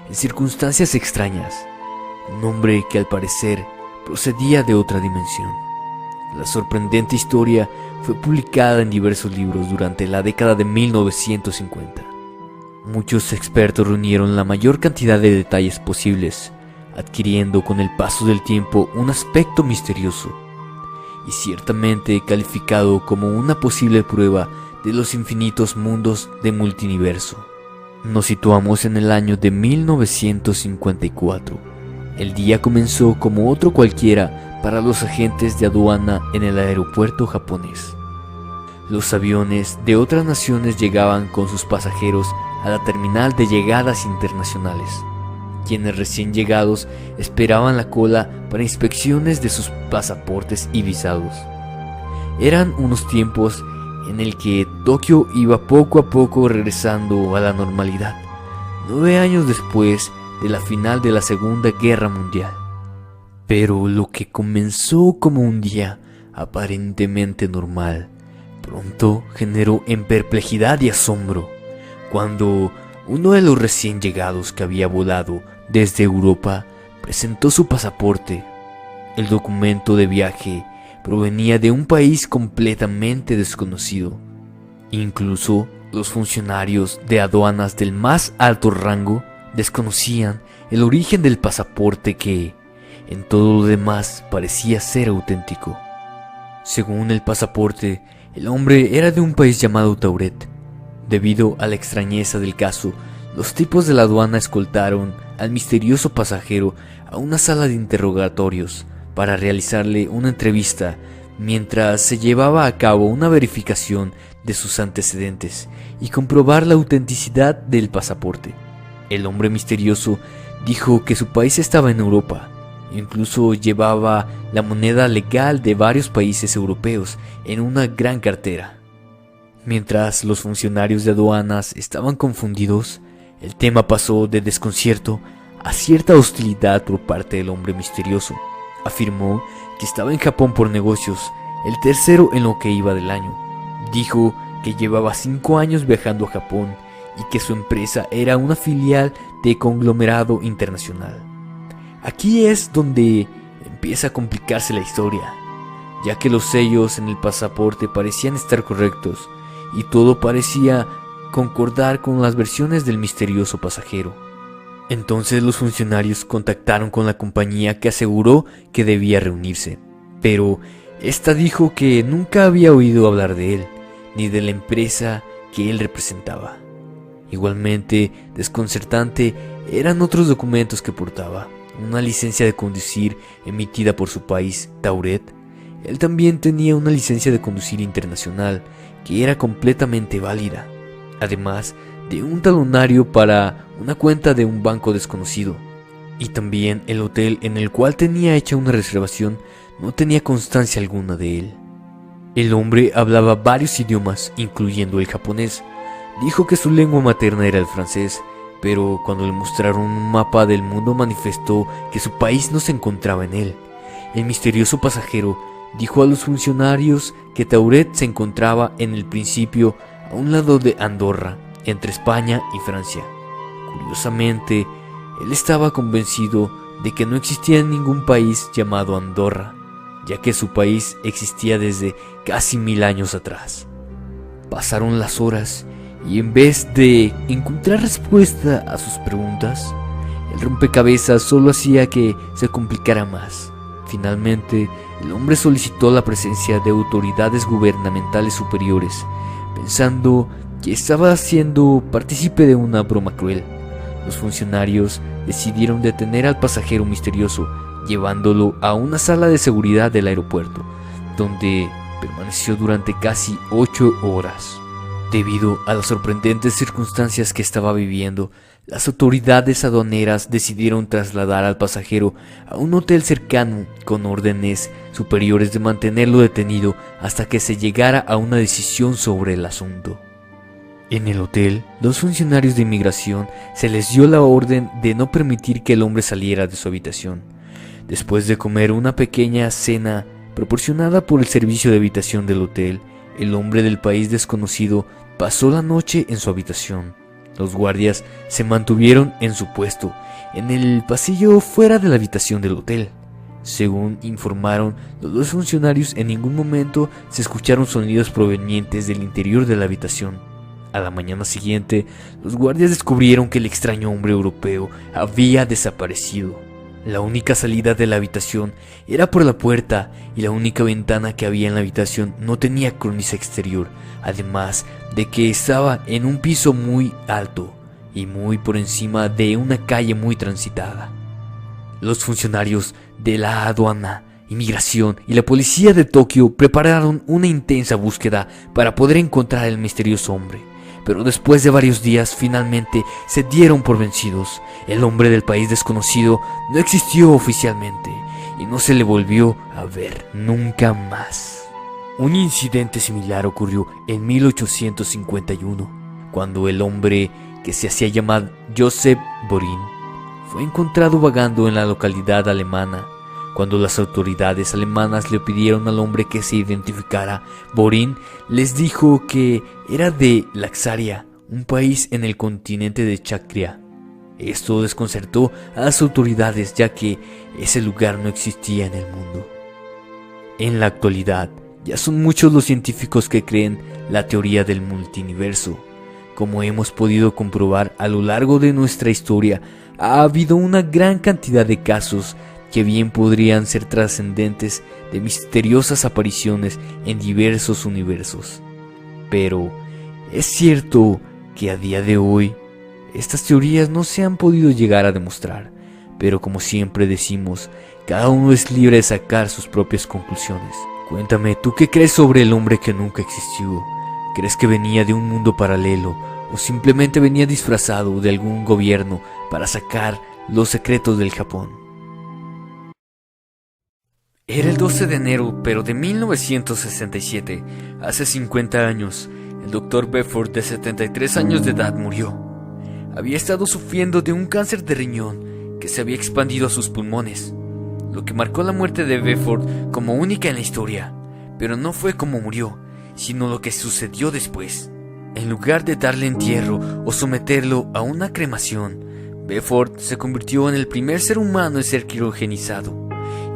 en circunstancias extrañas, un hombre que al parecer procedía de otra dimensión. La sorprendente historia fue publicada en diversos libros durante la década de 1950. Muchos expertos reunieron la mayor cantidad de detalles posibles, adquiriendo con el paso del tiempo un aspecto misterioso y ciertamente calificado como una posible prueba de los infinitos mundos de multiverso. Nos situamos en el año de 1954. El día comenzó como otro cualquiera para los agentes de aduana en el aeropuerto japonés. Los aviones de otras naciones llegaban con sus pasajeros a la terminal de llegadas internacionales. Quienes recién llegados esperaban la cola para inspecciones de sus pasaportes y visados. Eran unos tiempos en el que Tokio iba poco a poco regresando a la normalidad, 9 años después de la final de la Segunda Guerra Mundial. Pero lo que comenzó como un día aparentemente normal, pronto generó en perplejidad y asombro, cuando uno de los recién llegados que había volado desde Europa presentó su pasaporte. El documento de viaje provenía de un país completamente desconocido. Incluso los funcionarios de aduanas del más alto rango desconocían el origen del pasaporte que, en todo lo demás, parecía ser auténtico. Según el pasaporte, el hombre era de un país llamado Tauret. Debido a la extrañeza del caso, los tipos de la aduana escoltaron al misterioso pasajero a una sala de interrogatorios para realizarle una entrevista mientras se llevaba a cabo una verificación de sus antecedentes y comprobar la autenticidad del pasaporte. El hombre misterioso dijo que su país estaba en Europa, incluso llevaba la moneda legal de varios países europeos en una gran cartera. Mientras los funcionarios de aduanas estaban confundidos, el tema pasó de desconcierto a cierta hostilidad por parte del hombre misterioso. Afirmó que estaba en Japón por negocios, el tercero en lo que iba del año. Dijo que llevaba 5 años viajando a Japón y que su empresa era una filial de conglomerado internacional. Aquí es donde empieza a complicarse la historia, ya que los sellos en el pasaporte parecían estar correctos y todo parecía concordar con las versiones del misterioso pasajero. Entonces los funcionarios contactaron con la compañía que aseguró que debía reunirse, pero esta dijo que nunca había oído hablar de él, ni de la empresa que él representaba. Igualmente desconcertante eran otros documentos que portaba: una licencia de conducir emitida por su país, Tauret. Él también tenía una licencia de conducir internacional que era completamente válida, además de un talonario para una cuenta de un banco desconocido. Y también el hotel en el cual tenía hecha una reservación no tenía constancia alguna de él. El hombre hablaba varios idiomas, incluyendo el japonés. Dijo que su lengua materna era el francés, pero cuando le mostraron un mapa del mundo manifestó que su país no se encontraba en él. El misterioso pasajero dijo a los funcionarios que Tauret se encontraba en el principio a un lado de Andorra, entre España y Francia. Curiosamente, él estaba convencido de que no existía ningún país llamado Andorra, ya que su país existía desde casi 1000 años atrás. Pasaron las horas y en vez de encontrar respuesta a sus preguntas, el rompecabezas solo hacía que se complicara más. Finalmente, el hombre solicitó la presencia de autoridades gubernamentales superiores, pensando que estaba siendo partícipe de una broma cruel. Los funcionarios decidieron detener al pasajero misterioso, llevándolo a una sala de seguridad del aeropuerto, donde permaneció durante casi 8 horas. Debido a las sorprendentes circunstancias que estaba viviendo, las autoridades aduaneras decidieron trasladar al pasajero a un hotel cercano con órdenes superiores de mantenerlo detenido hasta que se llegara a una decisión sobre el asunto. En el hotel, los funcionarios de inmigración se les dio la orden de no permitir que el hombre saliera de su habitación. Después de comer una pequeña cena proporcionada por el servicio de habitación del hotel, el hombre del país desconocido pasó la noche en su habitación. Los guardias se mantuvieron en su puesto, en el pasillo fuera de la habitación del hotel. Según informaron los dos funcionarios, en ningún momento se escucharon sonidos provenientes del interior de la habitación. A la mañana siguiente, los guardias descubrieron que el extraño hombre europeo había desaparecido. La única salida de la habitación era por la puerta y la única ventana que había en la habitación no tenía cornisa exterior, además de que estaba en un piso muy alto y muy por encima de una calle muy transitada. Los funcionarios de la aduana, inmigración y la policía de Tokio prepararon una intensa búsqueda para poder encontrar al misterioso hombre. Pero después de varios días finalmente se dieron por vencidos. El hombre del país desconocido no existió oficialmente y no se le volvió a ver nunca más. Un incidente similar ocurrió en 1851, cuando el hombre que se hacía llamar Joseph Borin fue encontrado vagando en la localidad alemana. Cuando las autoridades alemanas le pidieron al hombre que se identificara, Borin les dijo que era de Laxaria, un país en el continente de Chacria. Esto desconcertó a las autoridades, ya que ese lugar no existía en el mundo. En la actualidad, ya son muchos los científicos que creen la teoría del multiverso. Como hemos podido comprobar a lo largo de nuestra historia, ha habido una gran cantidad de casos que bien podrían ser trascendentes de misteriosas apariciones en diversos universos. Pero es cierto que a día de hoy estas teorías no se han podido llegar a demostrar, pero como siempre decimos, cada uno es libre de sacar sus propias conclusiones. Cuéntame, ¿tú qué crees sobre el hombre que nunca existió? ¿Crees que venía de un mundo paralelo o simplemente venía disfrazado de algún gobierno para sacar los secretos del Japón? Era el 12 de enero, pero de 1967, hace 50 años, el Dr. Bedford, de 73 años de edad, murió. Había estado sufriendo de un cáncer de riñón que se había expandido a sus pulmones, lo que marcó la muerte de Bedford como única en la historia. Pero no fue como murió, sino lo que sucedió después. En lugar de darle entierro o someterlo a una cremación, Bedford se convirtió en el primer ser humano en ser criogenizado.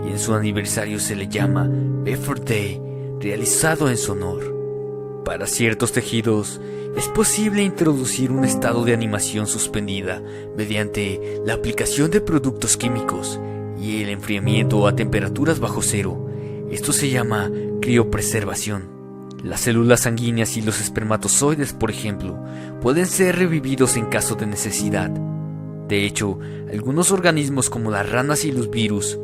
Y en su aniversario se le llama Bedford Day, realizado en su honor. Para ciertos tejidos es posible introducir un estado de animación suspendida mediante la aplicación de productos químicos y el enfriamiento a temperaturas bajo cero. Esto se llama criopreservación. Las células sanguíneas y los espermatozoides, por ejemplo, pueden ser revividos en caso de necesidad. De hecho, algunos organismos como las ranas y los virus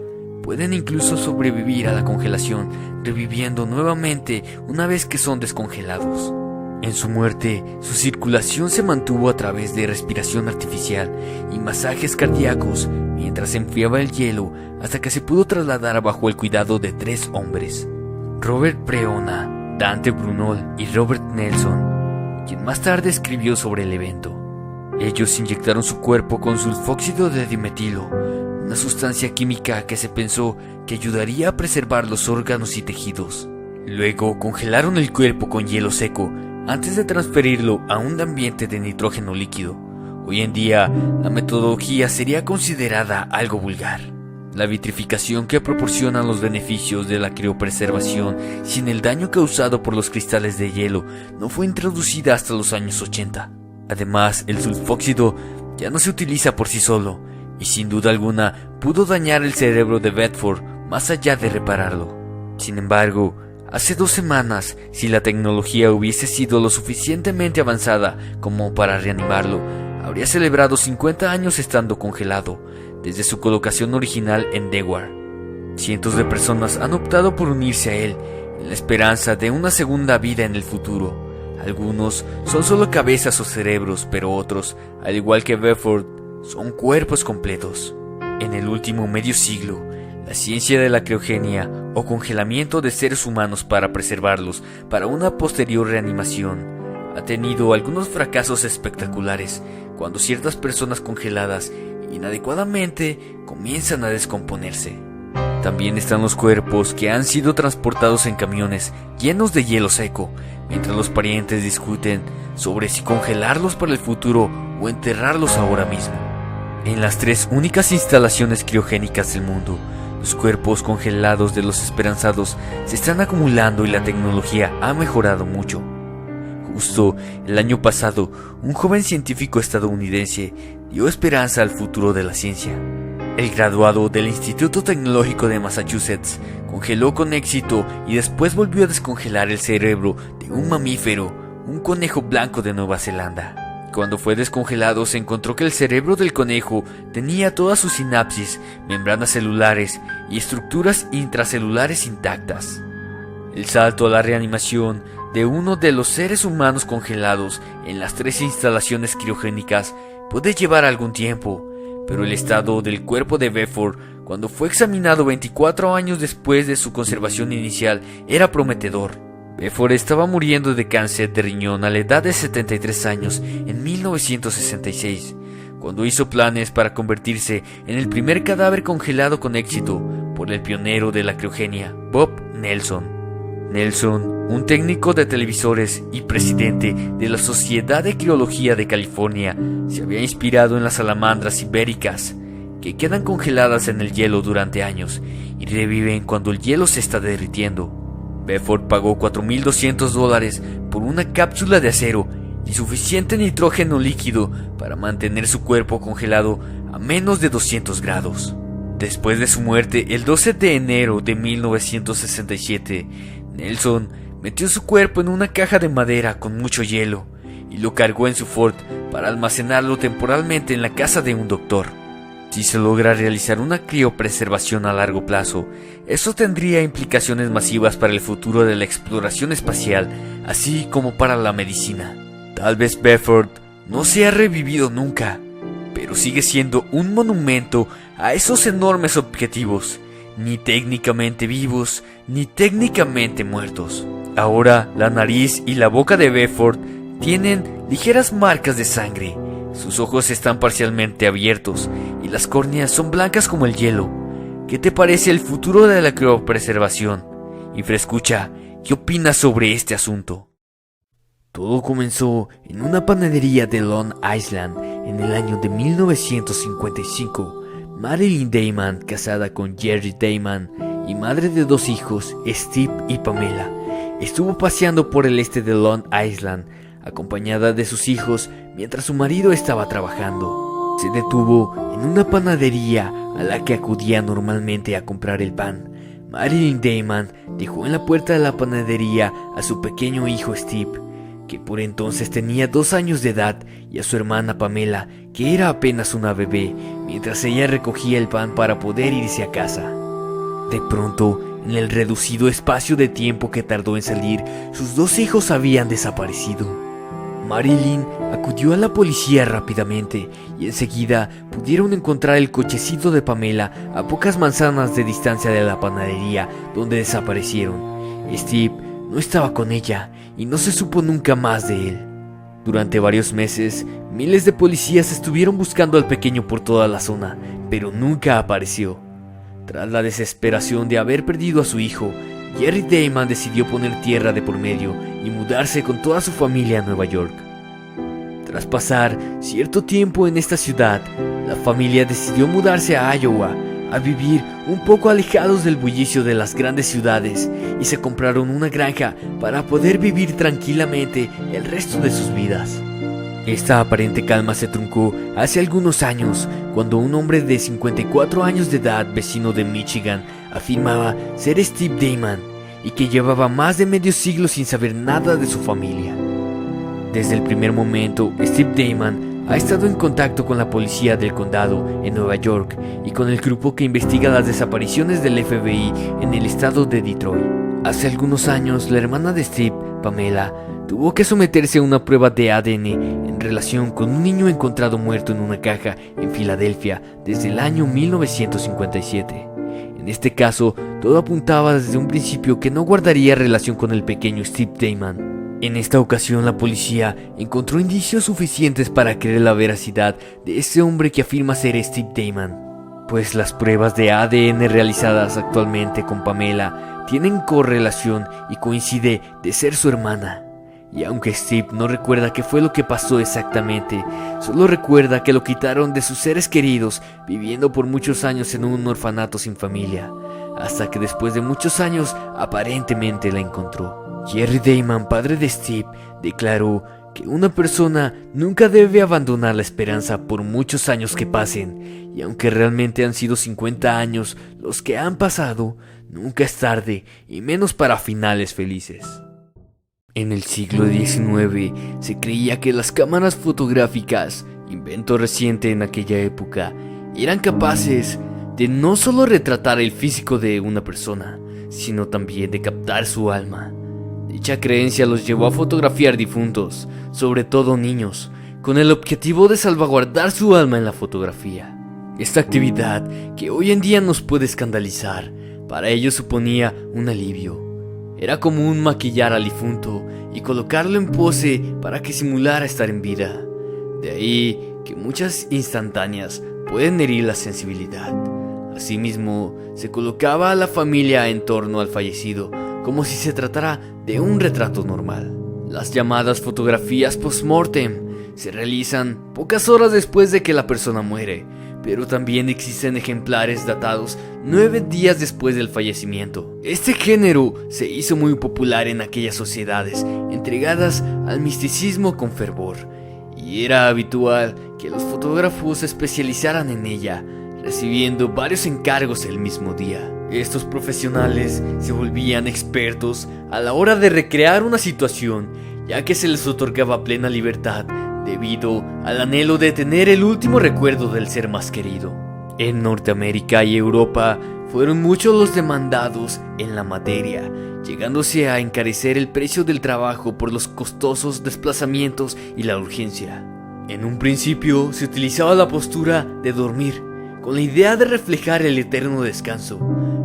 pueden incluso sobrevivir a la congelación, reviviendo nuevamente una vez que son descongelados. En su muerte, su circulación se mantuvo a través de respiración artificial y masajes cardíacos mientras se enfriaba el hielo hasta que se pudo trasladar bajo el cuidado de 3 hombres: Robert Breonna, Dante Brunol y Robert Nelson, quien más tarde escribió sobre el evento. Ellos inyectaron su cuerpo con sulfóxido de dimetilo, una sustancia química que se pensó que ayudaría a preservar los órganos y tejidos. Luego congelaron el cuerpo con hielo seco antes de transferirlo a un ambiente de nitrógeno líquido. Hoy en día, la metodología sería considerada algo vulgar. La vitrificación que proporciona los beneficios de la criopreservación sin el daño causado por los cristales de hielo no fue introducida hasta los años 80. Además, el sulfóxido ya no se utiliza por sí solo y sin duda alguna pudo dañar el cerebro de Bedford más allá de repararlo. Sin embargo, hace 2 semanas, si la tecnología hubiese sido lo suficientemente avanzada como para reanimarlo, habría celebrado 50 años estando congelado desde su colocación original en Dewar. Cientos de personas han optado por unirse a él en la esperanza de una segunda vida en el futuro. Algunos son solo cabezas o cerebros, pero otros, al igual que Bedford, son cuerpos completos. En el último medio siglo, la ciencia de la criogenia o congelamiento de seres humanos para preservarlos para una posterior reanimación ha tenido algunos fracasos espectaculares cuando ciertas personas congeladas inadecuadamente comienzan a descomponerse. También están los cuerpos que han sido transportados en camiones llenos de hielo seco, mientras los parientes discuten sobre si congelarlos para el futuro o enterrarlos ahora mismo. En las 3 únicas instalaciones criogénicas del mundo, los cuerpos congelados de los esperanzados se están acumulando y la tecnología ha mejorado mucho. Justo el año pasado, un joven científico estadounidense dio esperanza al futuro de la ciencia. El graduado del Instituto Tecnológico de Massachusetts congeló con éxito y después volvió a descongelar el cerebro de un mamífero, un conejo blanco de Nueva Zelanda. Cuando fue descongelado se encontró que el cerebro del conejo tenía todas sus sinapsis, membranas celulares y estructuras intracelulares intactas. El salto a la reanimación de uno de los seres humanos congelados en las 3 instalaciones criogénicas puede llevar algún tiempo, pero el estado del cuerpo de Bedford, cuando fue examinado 24 años después de su conservación inicial, era prometedor. Bedford estaba muriendo de cáncer de riñón a la edad de 73 años en 1966, cuando hizo planes para convertirse en el primer cadáver congelado con éxito por el pionero de la criogenia, Bob Nelson. Nelson, un técnico de televisores y presidente de la Sociedad de Criología de California, se había inspirado en las salamandras ibéricas, que quedan congeladas en el hielo durante años y reviven cuando el hielo se está derritiendo. Bedford pagó $4,200 por una cápsula de acero y suficiente nitrógeno líquido para mantener su cuerpo congelado a menos de 200 grados. Después de su muerte, el 12 de enero de 1967, Nelson metió su cuerpo en una caja de madera con mucho hielo y lo cargó en su Ford para almacenarlo temporalmente en la casa de un doctor. Si se logra realizar una criopreservación a largo plazo, eso tendría implicaciones masivas para el futuro de la exploración espacial, así como para la medicina. Tal vez Bedford no se ha revivido nunca, pero sigue siendo un monumento a esos enormes objetivos, ni técnicamente vivos, ni técnicamente muertos. Ahora, la nariz y la boca de Bedford tienen ligeras marcas de sangre. Sus ojos están parcialmente abiertos y las córneas son blancas como el hielo. ¿Qué te parece el futuro de la criopreservación? Y escucha, ¿qué opinas sobre este asunto? Todo comenzó en una panadería de Long Island en el año de 1955. Marilyn Damon, casada con Jerry Damon y madre de 2 hijos, Steve y Pamela, estuvo paseando por el este de Long Island, acompañada de sus hijos mientras su marido estaba trabajando. Se detuvo en una panadería a la que acudía normalmente a comprar el pan. Marilyn Damon dejó en la puerta de la panadería a su pequeño hijo Steve, que por entonces tenía 2 años de edad, y a su hermana Pamela, que era apenas una bebé, mientras ella recogía el pan para poder irse a casa. De pronto, en el reducido espacio de tiempo que tardó en salir, sus 2 hijos habían desaparecido. Marilyn acudió a la policía rápidamente y enseguida pudieron encontrar el cochecito de Pamela a pocas manzanas de distancia de la panadería donde desaparecieron. Steve no estaba con ella y no se supo nunca más de él. Durante varios meses, miles de policías estuvieron buscando al pequeño por toda la zona, pero nunca apareció. Tras la desesperación de haber perdido a su hijo, Jerry Damon decidió poner tierra de por medio y mudarse con toda su familia a Nueva York. Tras pasar cierto tiempo en esta ciudad, la familia decidió mudarse a Iowa, a vivir un poco alejados del bullicio de las grandes ciudades, y se compraron una granja para poder vivir tranquilamente el resto de sus vidas. Esta aparente calma se truncó hace algunos años, cuando un hombre de 54 años de edad, vecino de Michigan, afirmaba ser Steve Damon y que llevaba más de medio siglo sin saber nada de su familia. Desde el primer momento, Steve Damon ha estado en contacto con la policía del condado en Nueva York y con el grupo que investiga las desapariciones del FBI en el estado de Detroit. Hace algunos años, la hermana de Steve, Pamela, tuvo que someterse a una prueba de ADN en relación con un niño encontrado muerto en una caja en Filadelfia desde el año 1957. En este caso, todo apuntaba desde un principio que no guardaría relación con el pequeño Steve Damon. En esta ocasión, la policía encontró indicios suficientes para creer la veracidad de ese hombre que afirma ser Steve Damon, pues las pruebas de ADN realizadas actualmente con Pamela tienen correlación y coincide de ser su hermana. Y aunque Steve no recuerda qué fue lo que pasó exactamente, solo recuerda que lo quitaron de sus seres queridos viviendo por muchos años en un orfanato sin familia, hasta que después de muchos años aparentemente la encontró. Jerry Damon, padre de Steve, declaró que una persona nunca debe abandonar la esperanza por muchos años que pasen, y aunque realmente han sido 50 años los que han pasado, nunca es tarde, y menos para finales felices. En el siglo XIX se creía que las cámaras fotográficas, invento reciente en aquella época, eran capaces de no solo retratar el físico de una persona, sino también de captar su alma. Dicha creencia los llevó a fotografiar difuntos, sobre todo niños, con el objetivo de salvaguardar su alma en la fotografía. Esta actividad, que hoy en día nos puede escandalizar, para ellos suponía un alivio. Era común maquillar al difunto y colocarlo en pose para que simulara estar en vida. De ahí que muchas instantáneas pueden herir la sensibilidad. Asimismo, se colocaba a la familia en torno al fallecido, como si se tratara de un retrato normal. Las llamadas fotografías post-mortem se realizan pocas horas después de que la persona muere, pero también existen ejemplares datados 9 días después del fallecimiento. Este género se hizo muy popular en aquellas sociedades entregadas al misticismo con fervor, y era habitual que los fotógrafos se especializaran en ella, recibiendo varios encargos el mismo día. Estos profesionales se volvían expertos a la hora de recrear una situación, ya que se les otorgaba plena libertad debido al anhelo de tener el último recuerdo del ser más querido. En Norteamérica y Europa fueron muchos los demandados en la materia, llegándose a encarecer el precio del trabajo por los costosos desplazamientos y la urgencia. En un principio se utilizaba la postura de dormir, con la idea de reflejar el eterno descanso,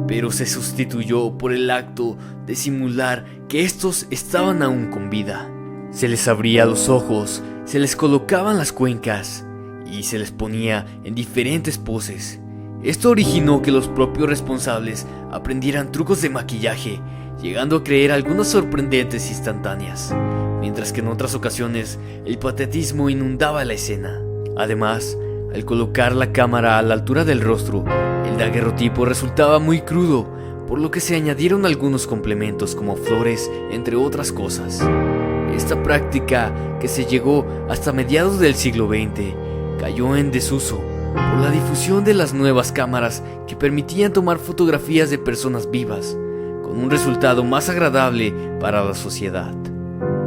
pero se sustituyó por el acto de simular que estos estaban aún con vida. Se les abría los ojos, se les colocaban las cuencas y se les ponía en diferentes poses. Esto originó que los propios responsables aprendieran trucos de maquillaje, llegando a creer algunas sorprendentes instantáneas, mientras que en otras ocasiones el patetismo inundaba la escena. Además, al colocar la cámara a la altura del rostro, el daguerrotipo resultaba muy crudo, por lo que se añadieron algunos complementos como flores, entre otras cosas. Esta práctica, que se llegó hasta mediados del siglo XX, cayó en desuso por la difusión de las nuevas cámaras que permitían tomar fotografías de personas vivas, con un resultado más agradable para la sociedad.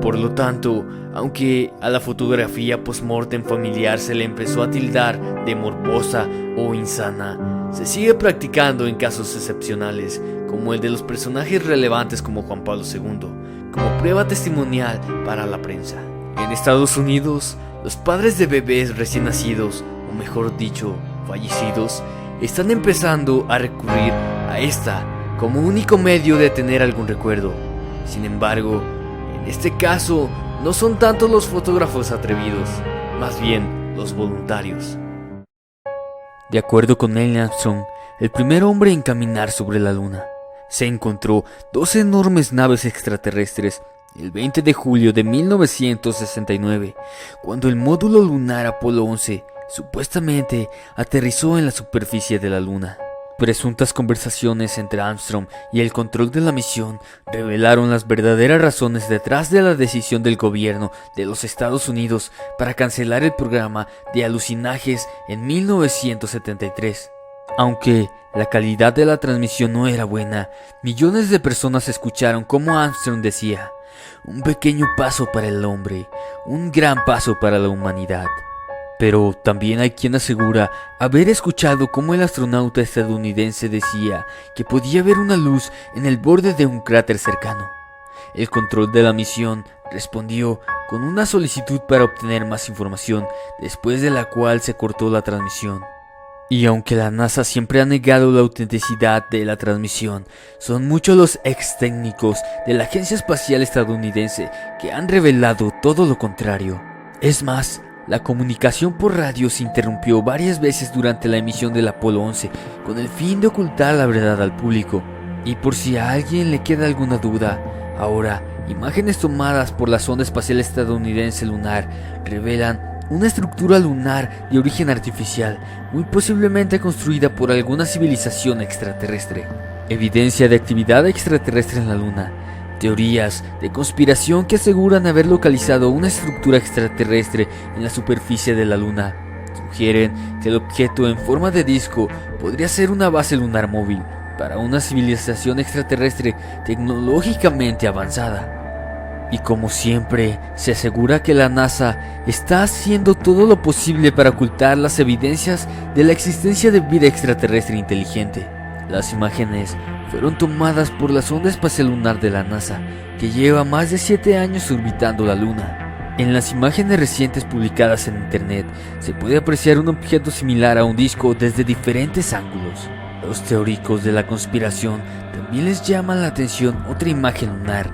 Por lo tanto, aunque a la fotografía post-mortem familiar se le empezó a tildar de morbosa o insana, se sigue practicando en casos excepcionales, como el de los personajes relevantes como Juan Pablo II, como prueba testimonial para la prensa. En Estados Unidos, los padres de bebés recién nacidos, o mejor dicho, fallecidos, están empezando a recurrir a esta como único medio de tener algún recuerdo. Sin embargo, en este caso, no son tanto los fotógrafos atrevidos, más bien los voluntarios. De acuerdo con Neil Armstrong, el primer hombre en caminar sobre la Luna, se encontró 2 enormes naves extraterrestres el 20 de julio de 1969, cuando el módulo lunar Apolo 11 supuestamente aterrizó en la superficie de la Luna. Presuntas conversaciones entre Armstrong y el control de la misión revelaron las verdaderas razones detrás de la decisión del gobierno de los Estados Unidos para cancelar el programa de alucinajes en 1973. Aunque la calidad de la transmisión no era buena, millones de personas escucharon cómo Armstrong decía: "Un pequeño paso para el hombre, un gran paso para la humanidad". Pero también hay quien asegura haber escuchado cómo el astronauta estadounidense decía que podía ver una luz en el borde de un cráter cercano. El control de la misión respondió con una solicitud para obtener más información, después de la cual se cortó la transmisión. Y aunque la NASA siempre ha negado la autenticidad de la transmisión, son muchos los ex técnicos de la Agencia Espacial Estadounidense que han revelado todo lo contrario. Es más, la comunicación por radio se interrumpió varias veces durante la emisión del Apolo 11 con el fin de ocultar la verdad al público. Y por si a alguien le queda alguna duda, ahora imágenes tomadas por la sonda espacial estadounidense lunar revelan una estructura lunar de origen artificial, muy posiblemente construida por alguna civilización extraterrestre. Evidencia de actividad extraterrestre en la Luna. Teorías de conspiración que aseguran haber localizado una estructura extraterrestre en la superficie de la Luna sugieren que el objeto en forma de disco podría ser una base lunar móvil para una civilización extraterrestre tecnológicamente avanzada. Y como siempre, se asegura que la NASA está haciendo todo lo posible para ocultar las evidencias de la existencia de vida extraterrestre inteligente. Las imágenes fueron tomadas por la sonda espacial lunar de la NASA, que lleva más de 7 años orbitando la Luna. En las imágenes recientes publicadas en internet, se puede apreciar un objeto similar a un disco desde diferentes ángulos. Los teóricos de la conspiración también les llama la atención otra imagen lunar,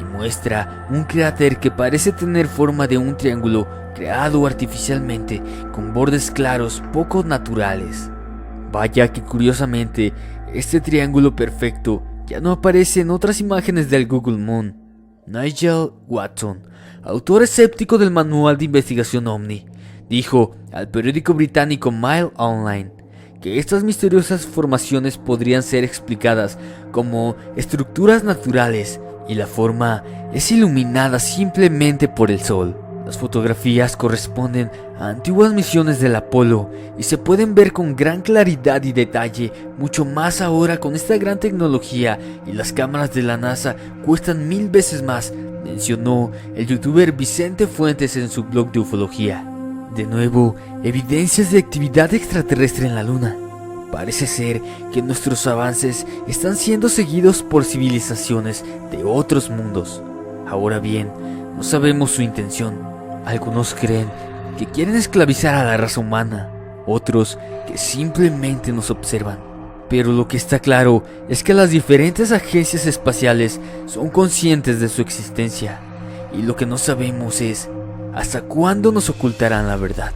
y muestra un cráter que parece tener forma de un triángulo creado artificialmente con bordes claros poco naturales. Vaya que curiosamente, este triángulo perfecto ya no aparece en otras imágenes del Google Moon. Nigel Watson, autor escéptico del manual de investigación OVNI, dijo al periódico británico Mail Online que estas misteriosas formaciones podrían ser explicadas como estructuras naturales y la forma es iluminada simplemente por el sol. Las fotografías corresponden a antiguas misiones del Apolo y se pueden ver con gran claridad y detalle, mucho más ahora con esta gran tecnología, y las cámaras de la NASA cuestan 1000 veces más, mencionó el youtuber Vicente Fuentes en su blog de ufología. De nuevo, evidencias de actividad extraterrestre en la Luna. Parece ser que nuestros avances están siendo seguidos por civilizaciones de otros mundos. Ahora bien, no sabemos su intención. Algunos creen que quieren esclavizar a la raza humana, otros que simplemente nos observan. Pero lo que está claro es que las diferentes agencias espaciales son conscientes de su existencia, y lo que no sabemos es hasta cuándo nos ocultarán la verdad.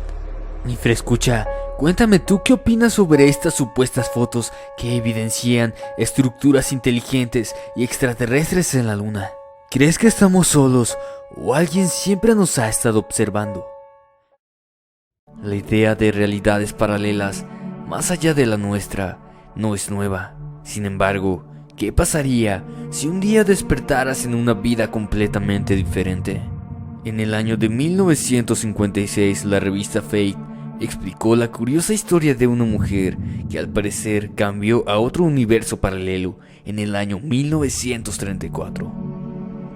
Nifre, escucha, cuéntame tú qué opinas sobre estas supuestas fotos que evidencian estructuras inteligentes y extraterrestres en la Luna. ¿Crees que estamos solos o alguien siempre nos ha estado observando? La idea de realidades paralelas, más allá de la nuestra, no es nueva. Sin embargo, ¿qué pasaría si un día despertaras en una vida completamente diferente? En el año de 1956, la revista Fate explicó la curiosa historia de una mujer que al parecer cambió a otro universo paralelo en el año 1934.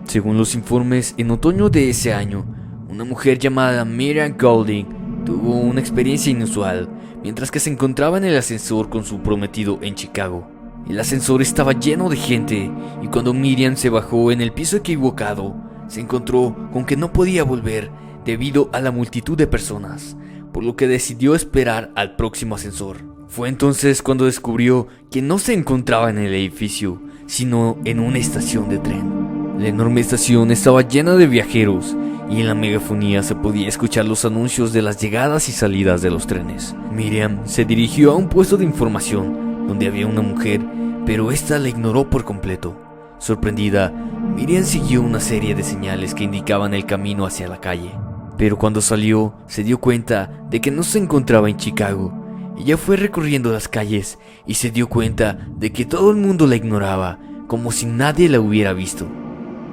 Según los informes, en otoño de ese año, una mujer llamada Miriam Golding tuvo una experiencia inusual mientras que se encontraba en el ascensor con su prometido en Chicago. El ascensor estaba lleno de gente y cuando Miriam se bajó en el piso equivocado, se encontró con que no podía volver debido a la multitud de personas, por lo que decidió esperar al próximo ascensor. Fue entonces cuando descubrió que no se encontraba en el edificio, sino en una estación de tren. La enorme estación estaba llena de viajeros y en la megafonía se podía escuchar los anuncios de las llegadas y salidas de los trenes. Miriam se dirigió a un puesto de información donde había una mujer, pero esta la ignoró por completo. Sorprendida, Miriam siguió una serie de señales que indicaban el camino hacia la calle. Pero cuando salió, se dio cuenta de que no se encontraba en Chicago. Ella fue recorriendo las calles y se dio cuenta de que todo el mundo la ignoraba, como si nadie la hubiera visto.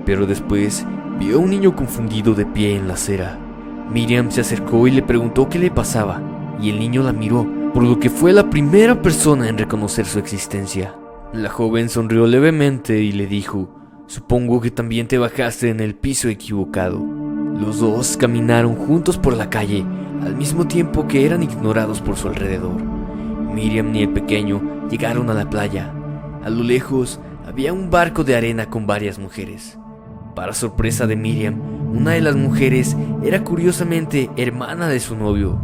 Pero después vio a un niño confundido de pie en la acera. Miriam se acercó y le preguntó qué le pasaba, y el niño la miró, por lo que fue la primera persona en reconocer su existencia. La joven sonrió levemente y le dijo: «Supongo que también te bajaste en el piso equivocado». Los dos caminaron juntos por la calle, al mismo tiempo que eran ignorados por su alrededor. Miriam y el pequeño llegaron a la playa. A lo lejos había un barco de arena con varias mujeres. Para sorpresa de Miriam, una de las mujeres era curiosamente hermana de su novio.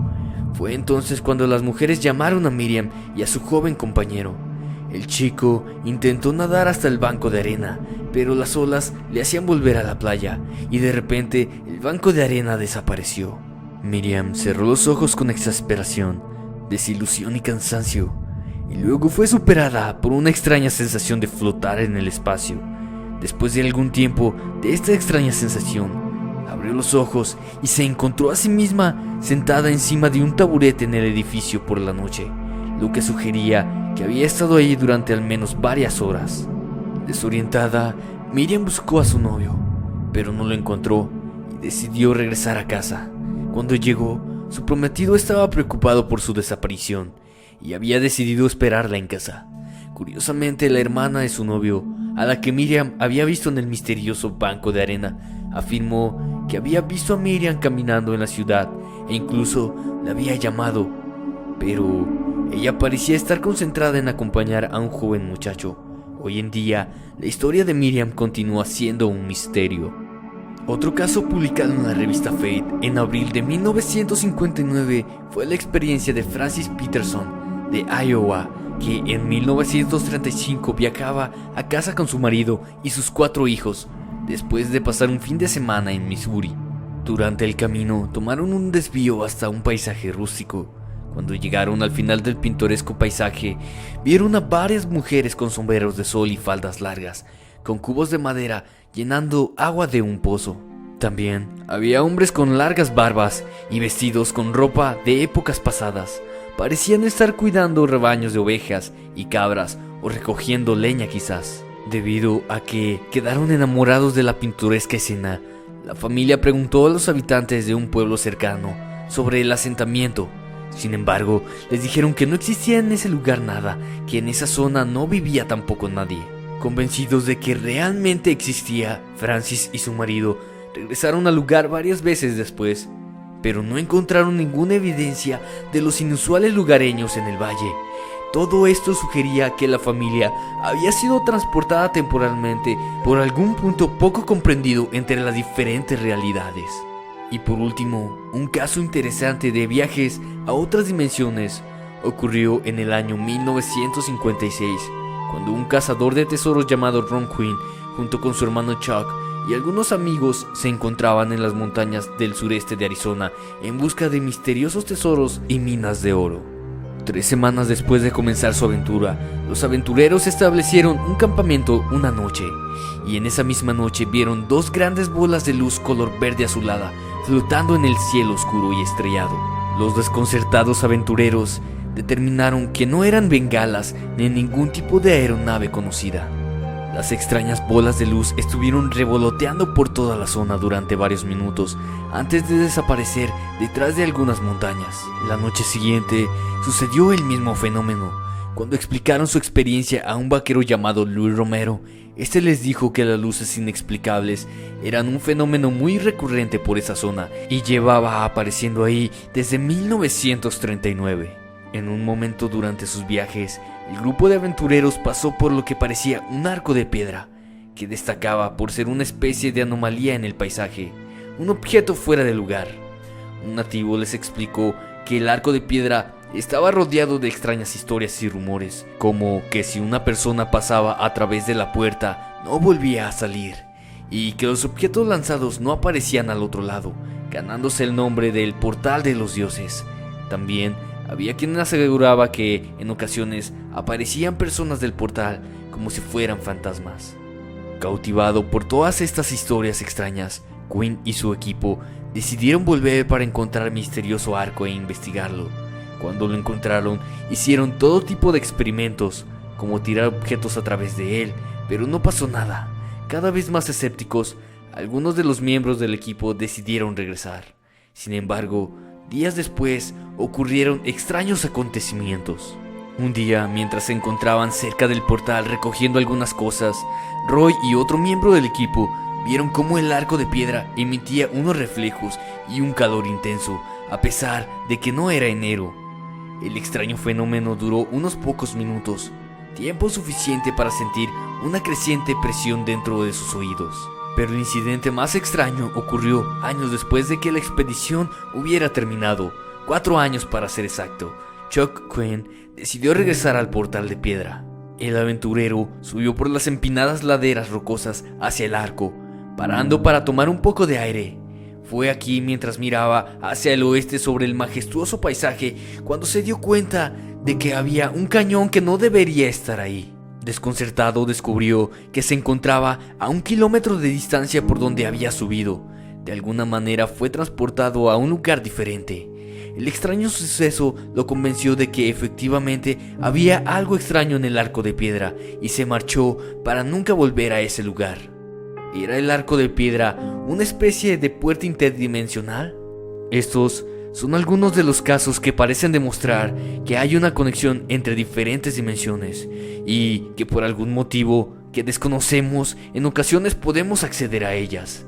Fue entonces cuando las mujeres llamaron a Miriam y a su joven compañero. El chico intentó nadar hasta el banco de arena, pero las olas le hacían volver a la playa y de repente el banco de arena desapareció. Miriam cerró los ojos con exasperación, desilusión y cansancio, y luego fue superada por una extraña sensación de flotar en el espacio. Después de algún tiempo de esta extraña sensación, abrió los ojos y se encontró a sí misma sentada encima de un taburete en el edificio por la noche, lo que sugería que había estado ahí durante al menos varias horas. Desorientada, Miriam buscó a su novio, pero no lo encontró y decidió regresar a casa. Cuando llegó, su prometido estaba preocupado por su desaparición y había decidido esperarla en casa. Curiosamente, la hermana de su novio, a la que Miriam había visto en el misterioso banco de arena, afirmó que había visto a Miriam caminando en la ciudad e incluso la había llamado, pero ella parecía estar concentrada en acompañar a un joven muchacho. Hoy en día, la historia de Miriam continúa siendo un misterio. Otro caso publicado en la revista Fate en abril de 1959 fue la experiencia de Francis Peterson de Iowa, que en 1935 viajaba a casa con su marido y sus 4 hijos, después de pasar un fin de semana en Missouri. Durante el camino tomaron un desvío hasta un paisaje rústico. Cuando llegaron al final del pintoresco paisaje, vieron a varias mujeres con sombreros de sol y faldas largas, con cubos de madera llenando agua de un pozo. También había hombres con largas barbas y vestidos con ropa de épocas pasadas. Parecían estar cuidando rebaños de ovejas y cabras o recogiendo leña quizás. Debido a que quedaron enamorados de la pintoresca escena, la familia preguntó a los habitantes de un pueblo cercano sobre el asentamiento. Sin embargo, les dijeron que no existía en ese lugar nada, que en esa zona no vivía tampoco nadie. Convencidos de que realmente existía, Francis y su marido regresaron al lugar varias veces después, pero no encontraron ninguna evidencia de los inusuales lugareños en el valle. Todo esto sugería que la familia había sido transportada temporalmente por algún punto poco comprendido entre las diferentes realidades. Y por último, un caso interesante de viajes a otras dimensiones ocurrió en el año 1956, cuando un cazador de tesoros llamado Ron Quinn, junto con su hermano Chuck y algunos amigos, se encontraban en las montañas del sureste de Arizona en busca de misteriosos tesoros y minas de oro. 3 semanas después de comenzar su aventura, los aventureros establecieron un campamento una noche, y en esa misma noche vieron 2 grandes bolas de luz color verde azulada flotando en el cielo oscuro y estrellado. Los desconcertados aventureros determinaron que no eran bengalas ni ningún tipo de aeronave conocida. Las extrañas bolas de luz estuvieron revoloteando por toda la zona durante varios minutos antes de desaparecer detrás de algunas montañas. La noche siguiente sucedió el mismo fenómeno. Cuando explicaron su experiencia a un vaquero llamado Luis Romero, este les dijo que las luces inexplicables eran un fenómeno muy recurrente por esa zona y llevaba apareciendo ahí desde 1939. En un momento durante sus viajes, el grupo de aventureros pasó por lo que parecía un arco de piedra, que destacaba por ser una especie de anomalía en el paisaje, un objeto fuera de lugar. Un nativo les explicó que el arco de piedra estaba rodeado de extrañas historias y rumores, como que si una persona pasaba a través de la puerta, no volvía a salir, y que los objetos lanzados no aparecían al otro lado, ganándose el nombre del Portal de los Dioses. También había quien aseguraba que en ocasiones aparecían personas del portal como si fueran fantasmas. Cautivado por todas estas historias extrañas, Quinn y su equipo decidieron volver para encontrar el misterioso arco e investigarlo. Cuando lo encontraron, hicieron todo tipo de experimentos, como tirar objetos a través de él, pero no pasó nada. Cada vez más escépticos, algunos de los miembros del equipo decidieron regresar. Sin embargo, días después ocurrieron extraños acontecimientos. Un día, mientras se encontraban cerca del portal recogiendo algunas cosas, Roy y otro miembro del equipo vieron cómo el arco de piedra emitía unos reflejos y un calor intenso, a pesar de que no era enero. El extraño fenómeno duró unos pocos minutos, tiempo suficiente para sentir una creciente presión dentro de sus oídos. Pero el incidente más extraño ocurrió años después de que la expedición hubiera terminado, 4 años para ser exacto. Chuck Quinn decidió regresar al portal de piedra. El aventurero subió por las empinadas laderas rocosas hacia el arco, parando para tomar un poco de aire. Fue aquí mientras miraba hacia el oeste sobre el majestuoso paisaje cuando se dio cuenta de que había un cañón que no debería estar ahí. Desconcertado descubrió que se encontraba a 1 kilómetro de distancia por donde había subido. De alguna manera fue transportado a un lugar diferente. El extraño suceso lo convenció de que efectivamente había algo extraño en el arco de piedra y se marchó para nunca volver a ese lugar. ¿Era el arco de piedra una especie de puerta interdimensional? Estos son algunos de los casos que parecen demostrar que hay una conexión entre diferentes dimensiones y que por algún motivo que desconocemos en ocasiones podemos acceder a ellas.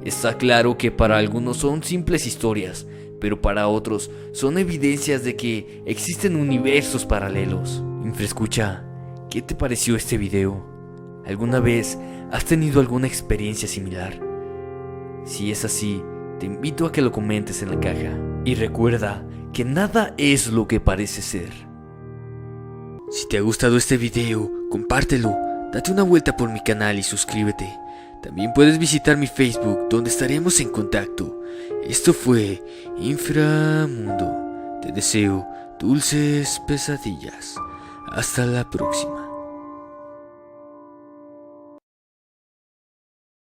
Está claro que para algunos son simples historias, pero para otros son evidencias de que existen universos paralelos. Infraescucha, ¿qué te pareció este video? ¿Alguna vez has tenido alguna experiencia similar? Si es así, te invito a que lo comentes en la caja. Y recuerda que nada es lo que parece ser. Si te ha gustado este video, compártelo, date una vuelta por mi canal y suscríbete. También puedes visitar mi Facebook, donde estaremos en contacto. Esto fue Inframundo. Te deseo dulces pesadillas. Hasta la próxima.